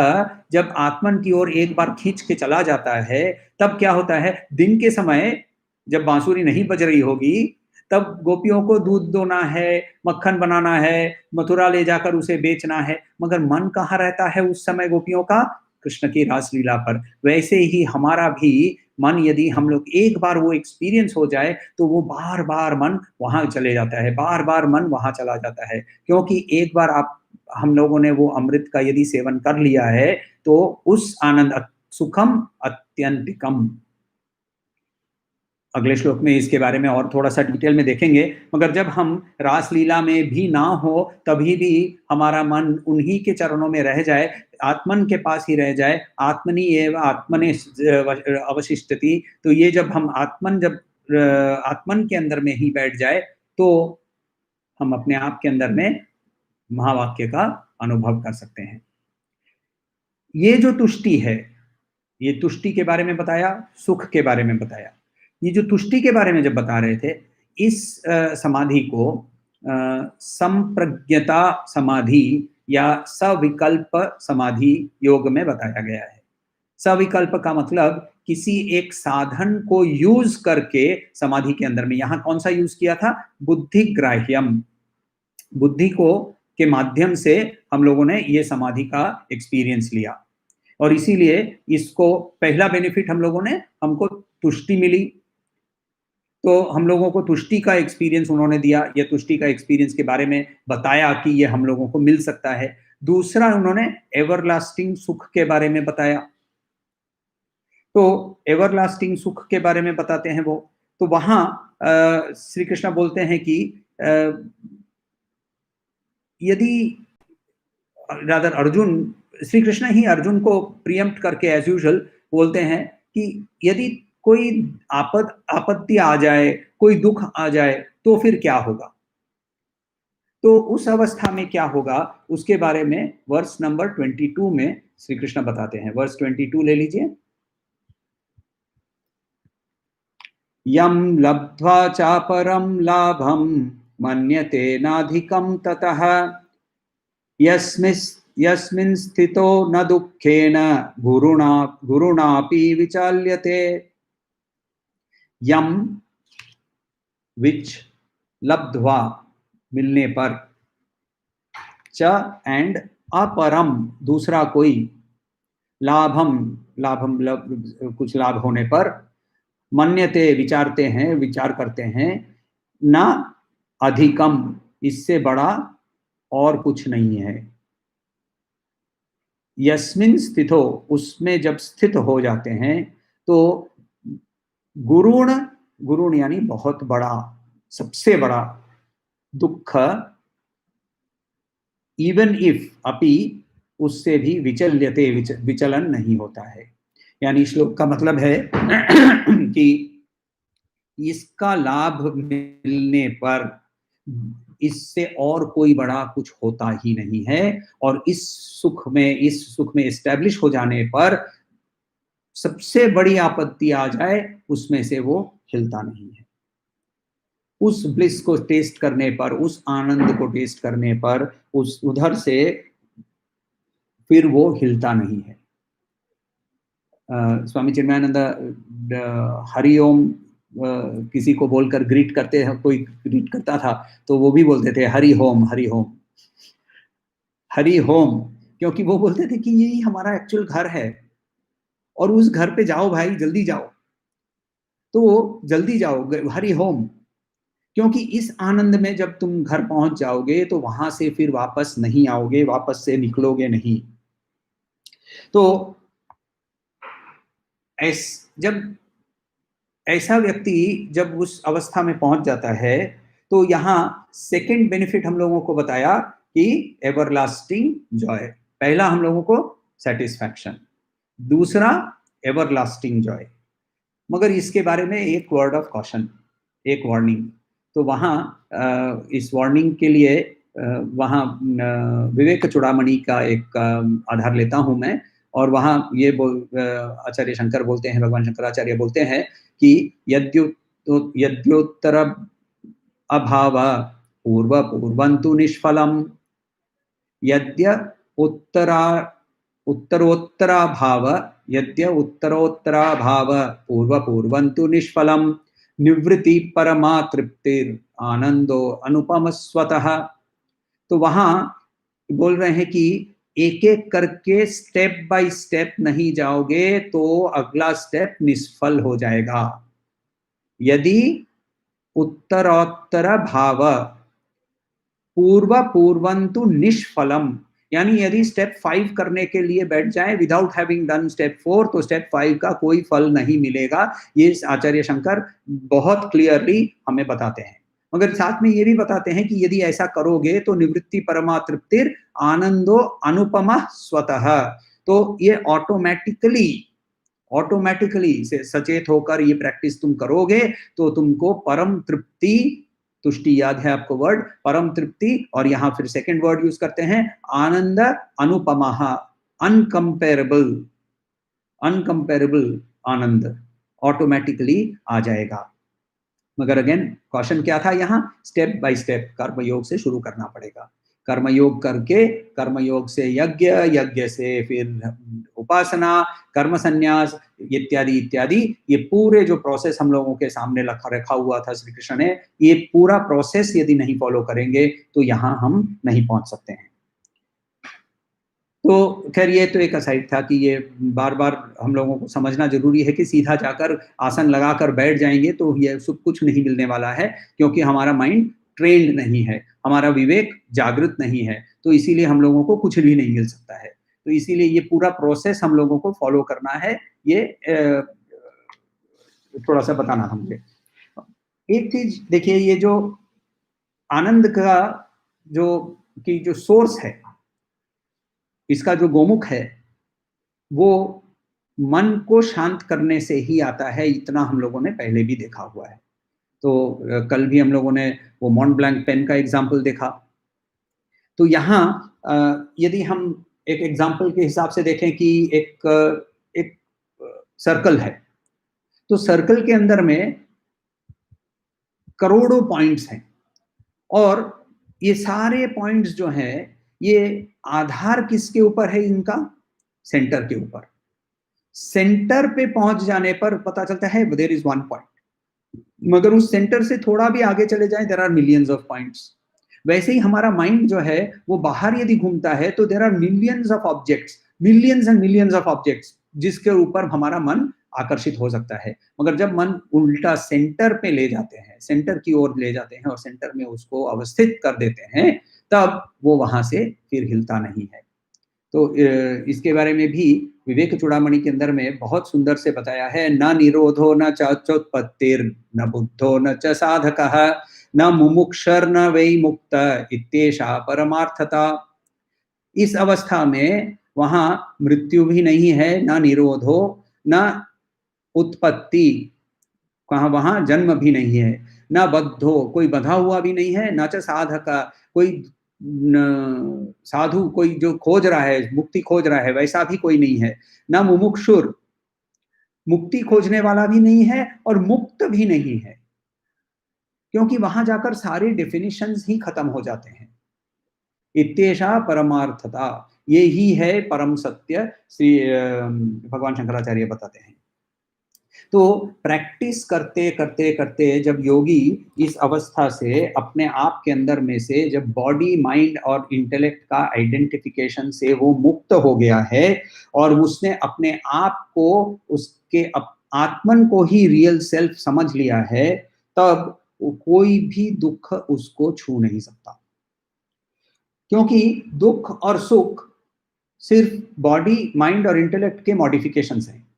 जब आत्मन की ओर एक बार खींच के चला जाता है, तब क्या होता है, दिन के समय जब बांसुरी नहीं बज रही होगी, तब गोपियों को दूध दोना है, मक्खन बनाना है, मथुरा ले जाकर उसे बेचना है, मगर मन कहाँ रहता है उस समय गोपियों का? कृष्ण की रासलीला पर। वैसे ही हमारा भी मन, यदि हम लोग एक बार वो एक्सपीरियंस हो जाए, तो वो बार बार मन वहां चले जाता है, बार बार मन वहां चला जाता है, क्योंकि एक बार आप हम लोगों ने वो अमृत का यदि सेवन कर लिया है, तो उस आनंद सुखम अत्यंतिकम। अगले श्लोक में इसके बारे में और थोड़ा सा डिटेल में देखेंगे, मगर जब हम रासलीला में भी ना हो, तभी भी हमारा मन उन्हीं के चरणों में रह जाए, आत्मन के पास ही रह जाए, आत्मनि एव आत्मने अवशिष्टति। तो ये जब हम आत्मन के अंदर में ही बैठ जाए, तो हम अपने आप के अंदर में महावाक्य का अनुभव कर सकते हैं। ये जो तुष्टि है, ये तुष्टि के बारे में बताया, सुख के बारे में बताया। ये जो तुष्टि के बारे में जब बता रहे थे, इस समाधि को संप्रज्ञता समाधि या सविकल्प समाधि योग में बताया गया है। सविकल्प का मतलब किसी एक साधन को यूज करके समाधि के अंदर में, यहां कौन सा यूज किया था? बुद्धि ग्राह्यम। बुद्धि को के माध्यम से हम लोगों ने ये समाधि का एक्सपीरियंस लिया और इसीलिए इसको पहला बेनिफिट हमको तुष्टि मिली। तो हम लोगों को तुष्टि का एक्सपीरियंस उन्होंने दिया, या तुष्टि का एक्सपीरियंस के बारे में बताया कि ये हम लोगों को मिल सकता है। दूसरा उन्होंने एवरलास्टिंग सुख के बारे में बताया। तो एवरलास्टिंग सुख के बारे में बताते हैं वो, तो वहां श्री कृष्ण बोलते हैं कि यदि रादर अर्जुन, श्री कृष्ण ही अर्जुन को प्रियम्प्ट करके एज यूजुअल बोलते हैं कि यदि कोई आपत्ति आ जाए, कोई दुख आ जाए तो फिर क्या होगा, तो उस अवस्था में क्या होगा उसके बारे में वर्स नंबर 22 में श्री कृष्ण बताते हैं। वर्स 22 ले लीजिए। यम लब्ध्वा चापरम लाभम मन्यते नाधिकम ततः यस्मिन् स्थितो न दुःखेन गुरुणापि विचाल्यते। यम विच लब्ध्वा मिलने पर, च एंड अपरम दूसरा कोई, लाभम कुछ लाभ होने पर, मन्यते विचारते हैं, विचार करते हैं, न अधिकम इससे बड़ा और कुछ नहीं है। यस्मिन स्थितो उसमें जब स्थित हो जाते हैं तो गुरुण यानी बहुत बड़ा, सबसे बड़ा दुख, इवन इफ अपि उससे भी विचल्यते विचलन नहीं होता है। यानी श्लोक का मतलब है कि इसका लाभ मिलने पर इससे और कोई बड़ा कुछ होता ही नहीं है, और इस सुख में एस्टैब्लिश हो जाने पर सबसे बड़ी आपत्ति आ जाए उसमें से वो हिलता नहीं है। उस ब्लिस को टेस्ट करने पर, उस आनंद को टेस्ट करने पर उस उधर से फिर वो हिलता नहीं है। स्वामी चिन्मयानंद हरिओम किसी को बोलकर ग्रीट करते हैं, कोई ग्रीट करता था तो वो भी बोलते थे Hari home Hari home Hari home, क्योंकि वो बोलते थे कि यही हमारा एक्चुअल घर है और उस घर पे जाओ भाई, जल्दी जाओ, तो जल्दी जाओ हरि होम, क्योंकि इस आनंद में जब तुम घर पहुंच जाओगे तो वहां से फिर वापस नहीं आओगे, वापस से निकलोगे नहीं। तो जब ऐसा व्यक्ति जब उस अवस्था में पहुंच जाता है तो यहाँ सेकंड बेनिफिट हम लोगों को बताया कि एवरलास्टिंग जॉय। पहला हम लोगों को सेटिस्फैक्शन, दूसरा एवरलास्टिंग जॉय। मगर इसके बारे में एक वर्ड ऑफ कॉशन, एक वार्निंग। तो वहाँ इस वार्निंग के लिए वहाँ विवेक चूड़ामणि का एक आधार लेता हूँ मैं, और वहाँ ये आचार्य शंकर बोलते हैं, भगवान शंकराचार्य बोलते हैं कि यद्योत्तर अभाव पूर्व पूर्वन्तु निष्फलम, यद्य उत्तरोत्तराभाव पूर्व पूर्वन्तु निष्फलम, निवृत्ति परमा तृप्तिर आनंदो अनुपम स्वतः। तो वहां बोल रहे हैं कि एक एक करके स्टेप बाय स्टेप नहीं जाओगे तो अगला स्टेप निष्फल हो जाएगा। यदि उत्तरोत्तर भाव पूर्व पूर्वन्तु निष्फलम, यानी यदि स्टेप 5 करने के लिए बैठ जाए विदाउट हैविंग डन स्टेप 4 तो स्टेप 5 का कोई फल नहीं मिलेगा। ये आचार्य शंकर बहुत क्लियरली हमें बताते हैं। मगर साथ में ये भी बताते हैं कि यदि ऐसा करोगे तो निवृत्ति परमा तृप्तिर आनंदो अनुपमा स्वतः, तो ये ऑटोमेटिकली से सचेत होकर ये प्रैक्टिस तुम करोगे तो तुमको परम तृप्ति, तुष्टि याद है आपको वर्ड, परम तृप्ति, और यहाँ फिर सेकंड वर्ड यूज करते हैं आनंद अनुपमा, अनकंपेरेबल आनंद ऑटोमेटिकली आ जाएगा। मगर अगेन कॉशन क्या था यहाँ, स्टेप बाय स्टेप कर्मयोग से शुरू करना पड़ेगा। कर्मयोग करके, कर्मयोग से यज्ञ, यज्ञ से फिर उपासना, कर्म संन्यास इत्यादि इत्यादि, ये पूरे जो प्रोसेस हम लोगों के सामने रखा हुआ था श्री कृष्ण ने, ये पूरा प्रोसेस यदि नहीं फॉलो करेंगे तो यहाँ हम नहीं पहुंच सकते हैं। तो खैर ये तो एक असाइड था कि ये बार बार हम लोगों को समझना जरूरी है कि सीधा जाकर आसन लगाकर बैठ जाएंगे तो ये सब कुछ नहीं मिलने वाला है, क्योंकि हमारा माइंड ट्रेंड नहीं है, हमारा विवेक जागृत नहीं है। तो इसीलिए हम लोगों को कुछ भी नहीं मिल सकता है। तो इसीलिए ये पूरा प्रोसेस हम लोगों को फॉलो करना है, ये थोड़ा-सा बताना था मुझे। एक चीज़ देखिए, ये जो आनंद का जो जो सोर्स है, इसका जो गोमुख है, वो मन को शांत करने से ही आता है, इतना हम लोगों ने पहले भी देखा हुआ है। तो कल भी हम लोगों ने वो मॉन्ट ब्लैंक पेन का एग्ज़ाम्पल देखा। तो यहाँ यदि हम एक एग्ज़ाम्पल के हिसाब से देखें कि एक सर्कल है, तो सर्कल के अंदर में करोड़ों पॉइंट्स हैं और ये सारे पॉइंट्स जो हैं, ये आधार किसके ऊपर है इनका? सेंटर के ऊपर। सेंटर पे पहुंच जाने पर पता चलता है देयर इज वन पॉइंट, मगर उस सेंटर से थोड़ा भी आगे चले जाएं there are millions of points. वैसे ही हमारा माइंड जो है वो बाहर यदि घूमता है तो there are millions of objects, millions and millions of objects जिसके ऊपर हमारा मन आकर्षित हो सकता है। मगर जब मन उल्टा सेंटर पे ले जाते हैं, सेंटर की ओर ले जाते हैं और सेंटर में उसको अवस्थित कर देते हैं, तब वो वहां से फिर हिलता नहीं है। तो इसके बारे में भी विवेक चूड़ामणि के अंदर में बहुत सुंदर से बताया है, न निरोधो न चोत्पत्तिर न बुद्धो न च साधकः न मुमुक्षर न वै मुक्त इत्येषा परमार्थता। इस अवस्था में वहां मृत्यु भी नहीं है, न निरोधो न उत्पत्ति, कहा वहां जन्म भी नहीं है, न बद्धो कोई बंधा हुआ भी नहीं है, न च साधक कोई साधु कोई जो खोज रहा है, मुक्ति खोज रहा है, वैसा भी कोई नहीं है, न मुमुक्षुर मुक्ति खोजने वाला भी नहीं है और मुक्त भी नहीं है, क्योंकि वहां जाकर सारे डेफिनेशंस ही खत्म हो जाते हैं। इत्येषा परमार्थता, ये ही है परम सत्य, श्री भगवान शंकराचार्य बताते हैं। तो प्रैक्टिस करते करते करते जब योगी इस अवस्था से अपने आप के अंदर में से जब बॉडी माइंड और इंटेलेक्ट का आइडेंटिफिकेशन से वो मुक्त हो गया है और उसने अपने आप को उसके आत्मन को ही रियल सेल्फ समझ लिया है, तब कोई भी दुख उसको छू नहीं सकता, क्योंकि दुख और सुख सिर्फ बॉडी माइंड और इंटेलेक्ट के मॉडिफिकेशंस हैं।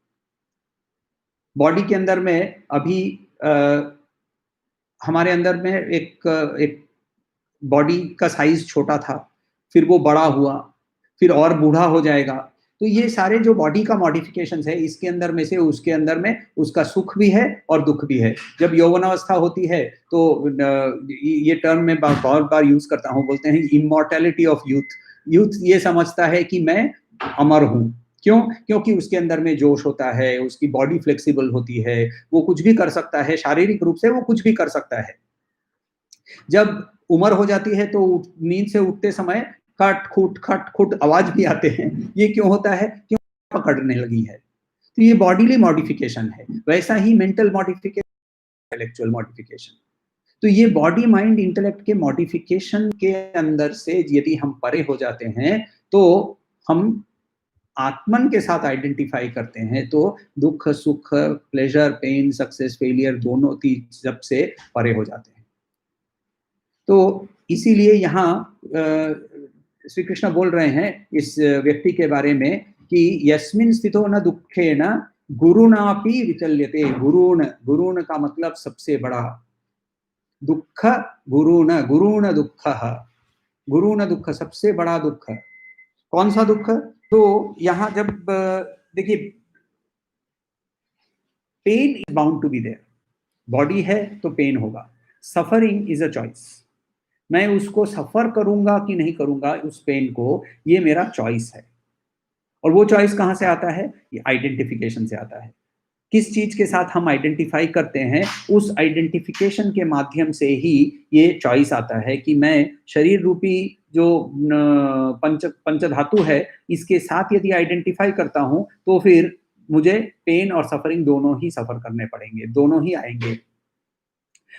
बॉडी के अंदर में अभी हमारे अंदर में एक बॉडी का साइज छोटा था, फिर वो बड़ा हुआ, फिर और बूढ़ा हो जाएगा। तो ये सारे जो बॉडी का मॉडिफिकेशंस है, इसके अंदर में से उसके अंदर में उसका सुख भी है और दुख भी है। जब यौवनावस्था होती है तो ये टर्म मैं बहुत बार यूज करता हूँ, बोलते हैं इमॉर्टैलिटी ऑफ यूथ। यूथ ये समझता है कि मैं अमर हूँ। क्यों? क्योंकि उसके अंदर में जोश होता है, उसकी बॉडी फ्लेक्सिबल होती है, वो कुछ भी कर सकता है, शारीरिक रूप से वो कुछ भी कर सकता है। जब उम्र हो जाती है तो नींद से उठते समय खट खुट आवाज भी आते हैं। ये क्यों होता है? क्यों? पकड़ने लगी है। तो ये बॉडीली मॉडिफिकेशन है। वैसा ही मेंटल मॉडिफिकेशन, इंटेलेक्चुअल मॉडिफिकेशन। तो ये बॉडी माइंड इंटेलेक्ट के मॉडिफिकेशन के अंदर से यदि हम परे हो जाते हैं तो हम आत्मन के साथ आइडेंटिफाई करते हैं, तो दुख सुख, प्लेजर पेन, सक्सेस फेलियर दोनों जब से परे हो जाते हैं। तो इसीलिए यहाँ श्री कृष्ण बोल रहे हैं इस व्यक्ति के बारे में कि यस्मिन स्थितो न दुखेन गुरुणापि विचल्यते। गुरुण का मतलब सबसे बड़ा, दुख गुरुण दुख, गुरुण दुख सबसे बड़ा दुख। कौन सा दुख? तो यहाँ जब देखिए, pain is bound to be there, body है तो पेन होगा। सफरिंग इज अ चॉइस, मैं उसको सफर करूंगा कि नहीं करूंगा उस पेन को, ये मेरा चॉइस है। और वो चॉइस कहां से आता है? ये आइडेंटिफिकेशन से आता है। किस चीज के साथ हम आइडेंटिफाई करते हैं, उस आइडेंटिफिकेशन के माध्यम से ही ये चॉइस आता है कि मैं शरीर रूपी जो पंच धातु है, इसके साथ यदि आइडेंटिफाई करता हूं तो फिर मुझे पेन और सफरिंग दोनों ही सफर करने पड़ेंगे, दोनों ही आएंगे।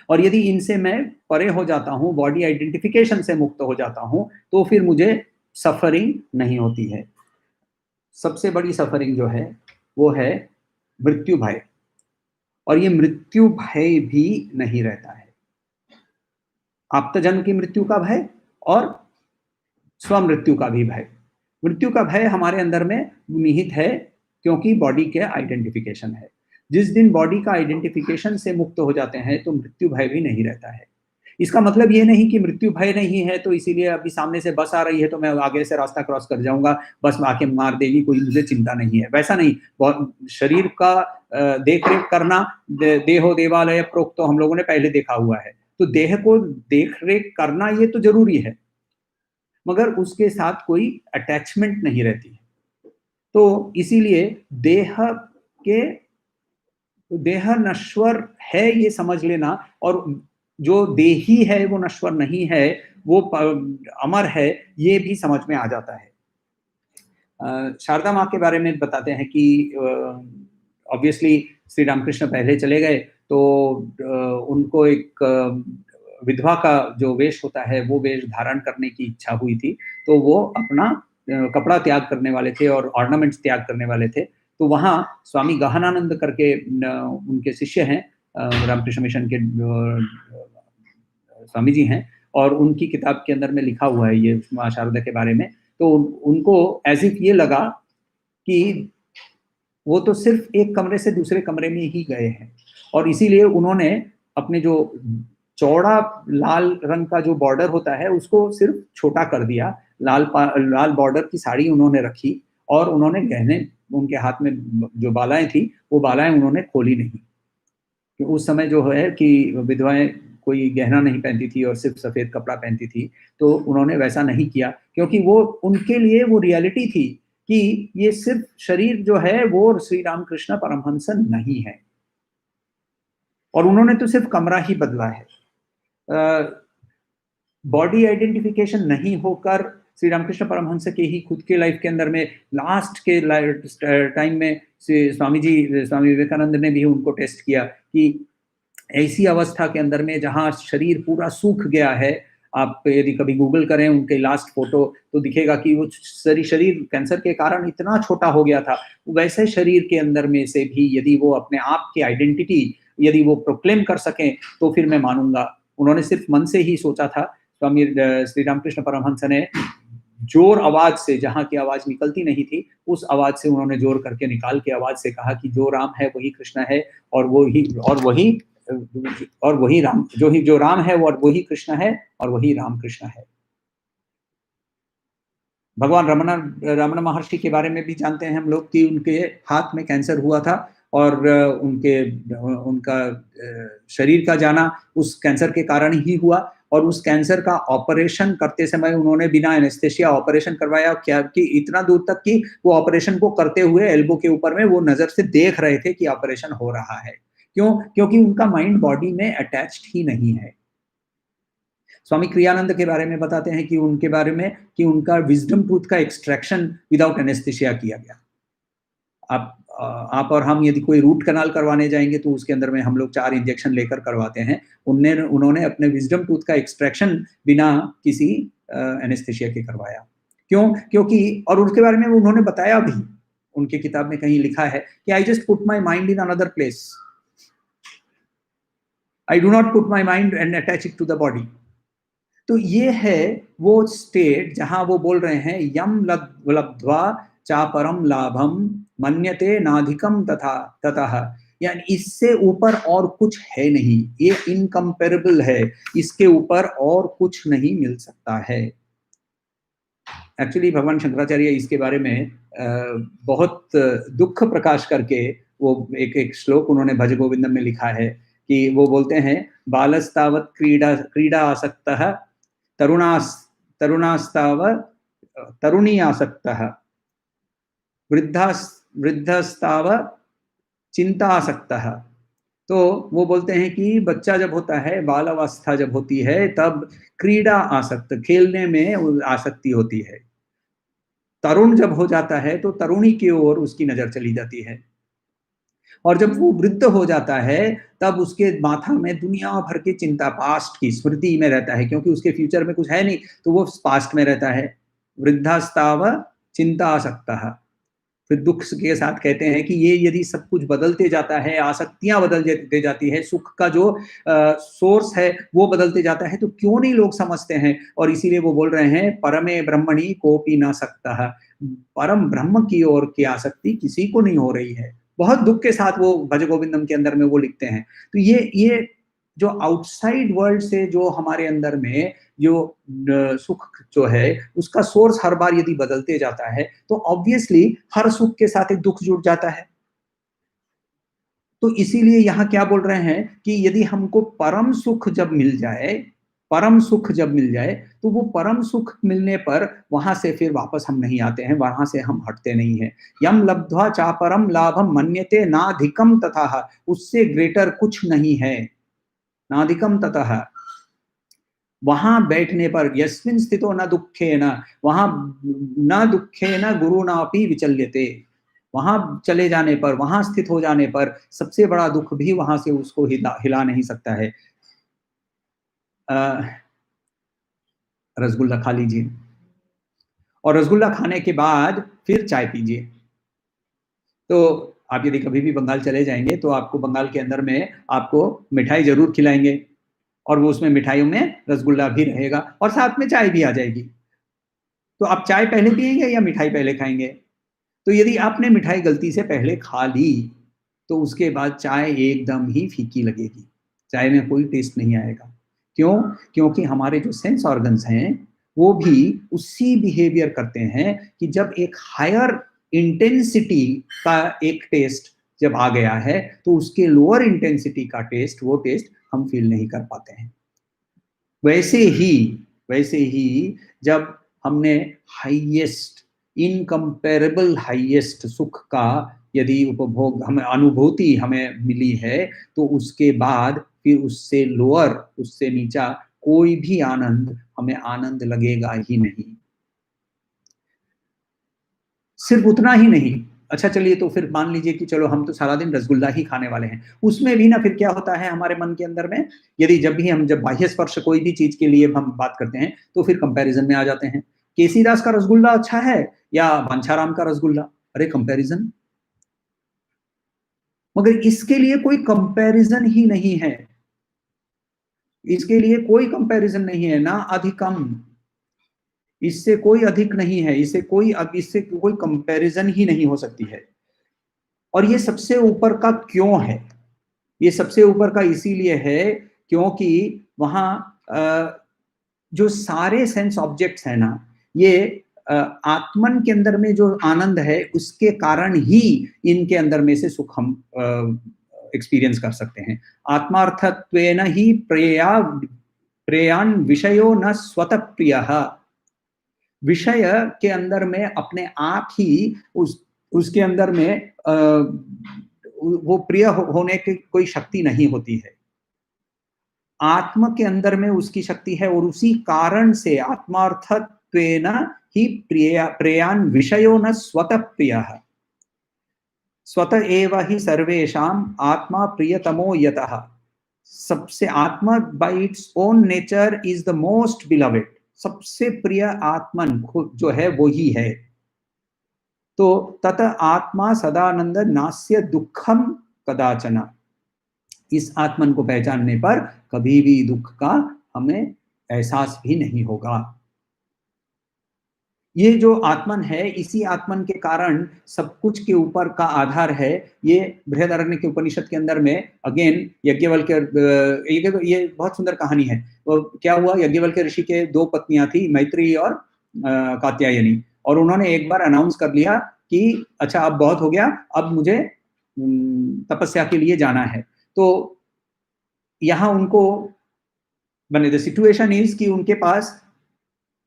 और यदि इनसे मैं परे हो जाता हूं, बॉडी आइडेंटिफिकेशन से मुक्त हो जाता हूं, तो फिर मुझे सफरिंग नहीं होती है। सबसे बड़ी सफरिंग जो है वो है मृत्यु भय, और ये मृत्यु भय भी नहीं रहता है। आप्तजन की मृत्यु का भय और स्वमृत्यु का भी भय। मृत्यु का भय हमारे अंदर में निहित है क्योंकि बॉडी के आइडेंटिफिकेशन है। जिस दिन बॉडी का आइडेंटिफिकेशन से मुक्त हो जाते हैं तो मृत्यु भय भी नहीं रहता है। इसका मतलब ये नहीं कि मृत्यु भय नहीं है तो इसीलिए अभी सामने से बस आ रही है तो मैं आगे से रास्ता क्रॉस कर जाऊंगा, बस आके मार देगी, कोई मुझे चिंता नहीं है, वैसा नहीं। शरीर का देख रेख करना देहो देवालय प्रोक्त तो हम लोगों ने पहले देखा हुआ है, तो देह को देख रेख करना ये तो जरूरी है, मगर उसके साथ कोई अटैचमेंट नहीं रहती है। तो इसीलिए के देह नश्वर है ये समझ लेना, और जो देही है वो नश्वर नहीं है, वो अमर है, ये भी समझ में आ जाता है। शारदा माँ के बारे में बताते हैं कि ऑब्वियसली श्री रामकृष्ण पहले चले गए तो उनको एक विधवा का जो वेश होता है वो वेश धारण करने की इच्छा हुई थी, तो वो अपना कपड़ा त्याग करने वाले थे और ऑर्नामेंट्स त्याग करने वाले थे। तो वहाँ स्वामी गहनानंद करके उनके शिष्य हैं, रामकृष्ण मिशन के स्वामी जी हैं, और उनकी किताब के अंदर में लिखा हुआ है ये माँ शारदा के बारे में। तो उनको एज इफ ये लगा कि वो तो सिर्फ एक कमरे से दूसरे कमरे में ही गए हैं, और इसीलिए उन्होंने अपने जो चौड़ा लाल रंग का जो बॉर्डर होता है उसको सिर्फ छोटा कर दिया, लाल बॉर्डर की साड़ी उन्होंने रखी, और उन्होंने गहने, उनके हाथ में जो बालाएं थी वो बालाएं उन्होंने खोली नहीं। कि उस समय जो है कि विधवाएं कोई गहना नहीं पहनती थी और सिर्फ सफेद कपड़ा पहनती थी, तो उन्होंने वैसा नहीं किया क्योंकि वो उनके लिए वो रियलिटी थी कि ये सिर्फ शरीर जो है वो श्री रामकृष्ण परमहंस नहीं है, और उन्होंने तो सिर्फ कमरा ही बदला है। बॉडी आइडेंटिफिकेशन नहीं होकर श्री रामकृष्ण परमहंस के ही खुद के लाइफ के अंदर में लास्ट के टाइम में स्वामी विवेकानंद ने भी उनको टेस्ट किया कि ऐसी अवस्था के अंदर में जहां शरीर पूरा सूख गया है, आप यदि कभी गूगल करें उनके लास्ट फोटो तो दिखेगा कि वो शरीर कैंसर के कारण इतना छोटा हो गया था, वैसे शरीर के अंदर में से भी यदि वो अपने आप की आइडेंटिटी यदि वो प्रोक्लेम कर सकें तो फिर मैं मानूंगा। उन्होंने सिर्फ मन से ही सोचा था। स्वामी श्री रामकृष्ण परमहंस ने जोर आवाज से, जहां की आवाज निकलती नहीं थी उस आवाज से उन्होंने जोर करके निकाल के आवाज से कहा कि जो राम है वही कृष्ण है, और वही राम, जो राम है वो वही कृष्ण है, और वही राम कृष्ण है। भगवान रमण महर्षि के बारे में भी जानते हैं हम लोग कि उनके हाथ में कैंसर हुआ था, और उनका शरीर का जाना उस कैंसर के कारण ही हुआ, और उस कैंसर का ऑपरेशन करते समय उन्होंने बिना एनेस्थेसिया ऑपरेशन करवाया, क्या कि इतना दूर तक कि वो ऑपरेशन को करते हुए एल्बो के ऊपर में वो नजर से देख रहे थे कि ऑपरेशन हो रहा है। क्यों? क्योंकि उनका माइंड बॉडी में अटैच्ड ही नहीं है। स्वामी क्रियानंद के बारे में बताते हैं कि उनके बारे में कि उनका विजडम टूथ का एक्सट्रैक्शन विदाउट एनेस्थेसिया किया गया। आप और हम यदि कोई रूट कनाल करवाने जाएंगे तो उसके अंदर में हम लोग 4 इंजेक्शन लेकर करवाते हैं। उन्होंने अपने विजडम टूथ का एक्सट्रैक्शन बिना किसी एनेस्थेसिया के करवाया। क्यों? क्योंकि, और उसके बारे में उन्होंने बताया भी, उनकी किताब में कहीं लिखा है कि I just put my mind in another place, I do not put my mind and attach it to the body. तो ये है वो स्टेट जहां वो बोल रहे हैं यम लब्ध्वा चापरम लाभम मन्यते नाधिकम तथा ततः, यानी इससे ऊपर और कुछ है नहीं, ये इनकम्पेरेबल है, इसके ऊपर और कुछ नहीं मिल सकता है। एक्चुअली भगवान शंकराचार्य इसके बारे में बहुत दुख प्रकाश करके वो एक श्लोक उन्होंने भज गोविंदम में लिखा है कि वो बोलते हैं बालस्तावत क्रीड़ा आसक्तः तरुणी आसक्तः वृद्धस्ताव चिंता आसक्तः। तो वो बोलते हैं कि बच्चा जब होता है, बाल अवस्था जब होती है, तब क्रीड़ा आसक्त, खेलने में आसक्ति होती है। तरुण जब हो जाता है तो तरुणी की ओर उसकी नजर चली जाती है, और जब वो वृद्ध हो जाता है तब उसके माथा में दुनिया भर की चिंता, पास्ट की स्मृति में रहता है, क्योंकि उसके फ्यूचर में कुछ है नहीं तो वो पास्ट में रहता है। वृद्धास्ताव चिंता आसक्तः, फिर दुख के साथ कहते हैं कि ये यदि सब कुछ बदलते जाता है, आसक्तियां बदलते जाती है, सुख का जो सोर्स है वो बदलते जाता है, तो क्यों नहीं लोग समझते हैं? और इसीलिए वो बोल रहे हैं परमे ब्रह्मणि कोपी न सकता, परम ब्रह्म की ओर की आसक्ति किसी को नहीं हो रही है। बहुत दुख के साथ वो भज गोविंदम के अंदर में वो लिखते हैं। तो ये जो आउटसाइड वर्ल्ड से जो हमारे अंदर में जो सुख जो है उसका सोर्स हर बार यदि बदलते जाता है तो ऑब्वियसली हर सुख के साथ एक दुख जुड़ जाता है। तो इसीलिए यहाँ क्या बोल रहे हैं कि यदि हमको परम सुख जब मिल जाए, परम सुख जब मिल जाए, तो वो परम सुख मिलने पर वहां से फिर वापस हम नहीं आते हैं, वहां से हम हटते नहीं हैं। यम लब्ध्वा चापरम लाभम मन्यते नाधिकम तथा, उससे ग्रेटर कुछ नहीं है, नाधिकम ततः। वहां बैठने पर यस्मिन स्थितो न दुखे न, वहां न दुखे न गुरु नापि विचल्यते, वहां चले जाने पर, वहां स्थित हो जाने पर सबसे बड़ा दुख भी वहां से उसको हिला नहीं सकता है। रसगुल्ला खा लीजिए और रसगुल्ला खाने के बाद फिर चाय पीजिए। तो आप यदि कभी भी बंगाल चले जाएंगे तो आपको बंगाल के अंदर में आपको मिठाई जरूर खिलाएंगे और वो उसमें मिठाइयों में रसगुल्ला भी रहेगा और साथ में चाय भी आ जाएगी। तो आप चाय पहले पिएंगे या मिठाई पहले खाएंगे? तो यदि आपने मिठाई गलती से पहले खा ली तो उसके बाद चाय एकदम ही फीकी लगेगी, चाय में कोई टेस्ट नहीं आएगा। क्यों? क्योंकि हमारे जो सेंस ऑर्गन्स हैं वो भी उसी बिहेवियर करते हैं कि जब एक हायर इंटेंसिटी का एक टेस्ट जब आ गया है तो उसके लोअर इंटेंसिटी का टेस्ट, वो टेस्ट हम फील नहीं कर पाते हैं। वैसे ही जब हमने हाईएस्ट, इनकम्पेरेबल हाईएस्ट सुख का यदि उपभोग, हमें अनुभूति हमें मिली है, तो उसके बाद फिर उससे लोअर, उससे नीचा कोई भी आनंद हमें आनंद लगेगा ही नहीं। सिर्फ उतना ही नहीं, अच्छा चलिए तो फिर मान लीजिए कि चलो हम तो सारा दिन रसगुल्ला ही खाने वाले हैं, उसमें भी ना फिर क्या होता है हमारे मन के अंदर में, यदि जब बाह्य स्पर्श कोई भी चीज के लिए हम बात करते हैं तो फिर कंपैरिजन में आ जाते हैं। केसीदास का रसगुल्ला अच्छा है या बांछाराम का रसगुल्ला? अरे कंपैरिजन, मगर इसके लिए कोई कंपैरिजन ही नहीं है, इसके लिए कोई कंपैरिजन नहीं है, ना अधिकम, इससे कोई अधिक नहीं है, इससे कोई कंपैरिजन ही नहीं हो सकती है। और ये सबसे ऊपर का क्यों है? ये सबसे ऊपर का इसीलिए है क्योंकि वहां जो सारे सेंस ऑब्जेक्ट्स है ना, ये आत्मन के अंदर में जो आनंद है उसके कारण ही इनके अंदर में से सुख हम एक्सपीरियंस कर सकते हैं। आत्मार्थत्वेन ही प्रेयान विषयो न स्वतः प्रियः, विषय के अंदर में अपने आप ही उसके अंदर में वो प्रिय होने की कोई शक्ति नहीं होती है, आत्म के अंदर में उसकी शक्ति है और उसी कारण से आत्मार्थत्वेन ही प्रेयान विषयो न स्वतः प्रियः, स्वतः एव ही सर्वेषाम आत्मा प्रियतमो यतः, सबसे आत्मा bye its own nature is the most beloved, सबसे प्रिय आत्मन खुद जो है वो ही है। तो तत आत्मा सदानंद नास्य दुखम कदाचन, इस आत्मन को पहचानने पर कभी भी दुख का हमें एहसास भी नहीं होगा। ये जो आत्मन है, इसी आत्मन के कारण सब कुछ के ऊपर का आधार है। ये बृहदारण्यक के उपनिषद के अंदर में अगेन यज्ञवल्क्य, ये बहुत सुंदर कहानी है। वो क्या हुआ, यज्ञवल्क्य ऋषि के दो पत्नियां थी, मैत्री और कात्यायनी, और उन्होंने एक बार अनाउंस कर लिया कि अच्छा अब बहुत हो गया, अब मुझे तपस्या के लिए जाना है। तो यहाँ उनको बने द सिचुएशन इज कि उनके पास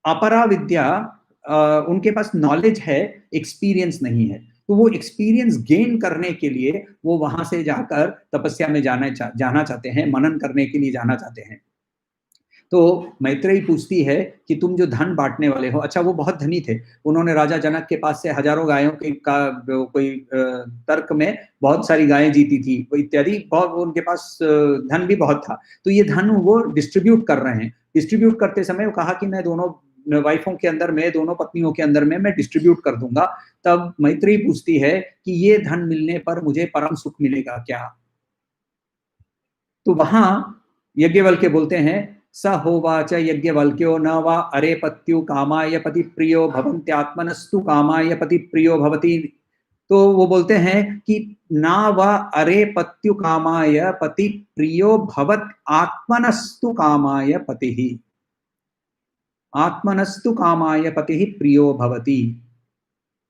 अपरा विद्या, उनके पास नॉलेज है, एक्सपीरियंस नहीं है। तो वो एक्सपीरियंस गेन करने के लिए वो वहां से जाकर तपस्या में जाना चाहते हैं, मनन करने के लिए जाना चाहते हैं। तो मैत्रेयी पूछती है कि तुम जो धन बांटने वाले हो, अच्छा वो बहुत धनी थे, उन्होंने राजा जनक के पास से हजारों गायों के कोई तर्क में बहुत सारी गायें जीती थी इत्यादि, बहुत उनके पास धन भी बहुत था। तो ये धन वो डिस्ट्रीब्यूट कर रहे हैं, डिस्ट्रीब्यूट करते समय वो कहा कि मैं दोनों वाइफों के अंदर में, दोनों पत्नियों के अंदर में मैं डिस्ट्रीब्यूट कर दूंगा। तब मैत्रेयी पूछती है कि ये धन मिलने पर मुझे परम सुख मिलेगा क्या? तो वहां यज्ञवल्क्य बोलते हैं, स होवाच यज्ञवल्क्यो न वा अरे पत्यु कामाय पति प्रियो भवन्त्यात्मनस्तु कामाय पति प्रियो भवति। तो वो बोलते हैं कि ना वा अरे पत्यु कामाय पति प्रियो भवत आत्मनस्तु कामाय पति ही, आत्मनस्तु कामाय पति ही प्रियो भवति।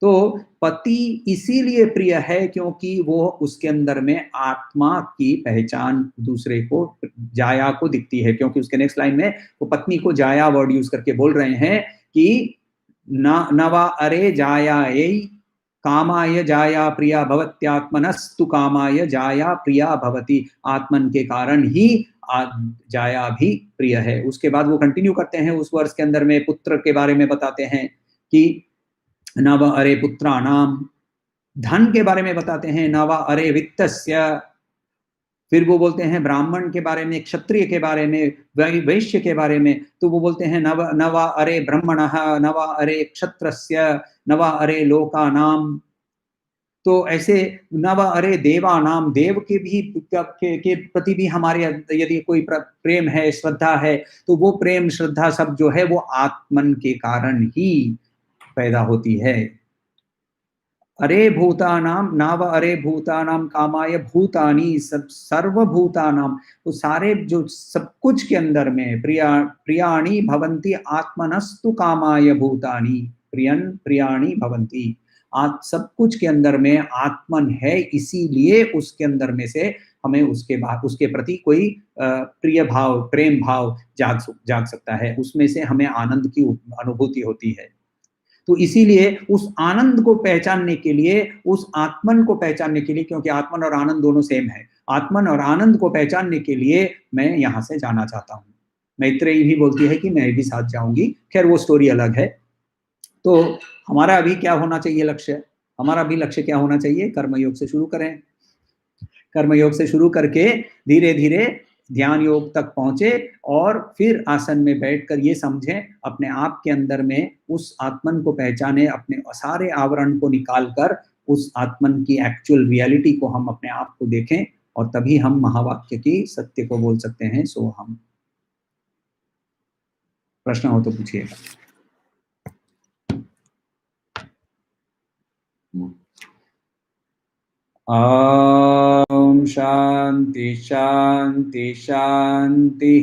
तो पति इसीलिए प्रिय है क्योंकि वो उसके अंदर में आत्मा की पहचान दूसरे को, जाया को दिखती है। क्योंकि उसके नेक्स्ट लाइन में वो पत्नी को जाया वर्ड यूज करके बोल रहे हैं कि नवा अरे जाया कामाय जाया प्रिया भवत्यात्मनस्तु कामाय जाया प्रिया भवति। आत्मन के कारण ही जाया भी प्रिय है। उसके बाद वो कंटिन्यू करते हैं उस वर्ष के अंदर में, पुत्र के बारे में बताते हैं कि नव अरे पुत्राणाम, धन के बारे में बताते हैं, नव अरे वित्तस्य। फिर वो बोलते हैं ब्राह्मण के बारे में, क्षत्रिय के बारे में, वैश्य के बारे में। तो वो बोलते हैं नवा अरे ब्रह्मणः, नवा अरे क्षत्रस्य, नवा अरे लोकानाम। तो ऐसे नव अरे देवानाम, देव के भी के प्रति भी हमारे यदि कोई प्रेम है, श्रद्धा है, तो वो प्रेम श्रद्धा सब जो है वो आत्मन के कारण ही पैदा होती है। अरे भूतानाम, नाव अरे भूतानाम कामाय भूतानी, सब सर्वभूतानाम, तो सारे जो सब कुछ के अंदर में प्रियाणी भवंती आत्मनस्तु कामाय भूतानी, प्रियन प्रियाणी भवंती, सब कुछ के अंदर में आत्मन है, इसीलिए उसके अंदर में से हमें उसके प्रति कोई प्रिय भाव, प्रेम भाव जाग सकता है, उसमें से हमें आनंद की अनुभूति होती है। तो इसीलिए उस आनंद को पहचानने के लिए, उस आत्मन को पहचानने के लिए, क्योंकि आत्मन और आनंद दोनों सेम है, आत्मन और आनंद को पहचानने के लिए मैं यहाँ से जाना चाहता हूँ। मैत्रेयी भी बोलती है कि मैं भी साथ जाऊंगी, खैर वो स्टोरी अलग है। तो हमारा अभी क्या होना चाहिए लक्ष्य? हमारा भी लक्ष्य क्या होना चाहिए? कर्मयोग से शुरू करें, कर्मयोग से शुरू करके धीरे धीरे ध्यान योग तक पहुंचे और फिर आसन में बैठकर ये समझें, अपने आप के अंदर में उस आत्मन को पहचाने, अपने सारे आवरण को निकालकर उस आत्मन की एक्चुअल रियलिटी को हम अपने आप को देखें, और तभी हम महावाक्य की सत्य को बोल सकते हैं, सो हम। प्रश्न हो तो पूछिएगा। ओम शांति शांति शांति।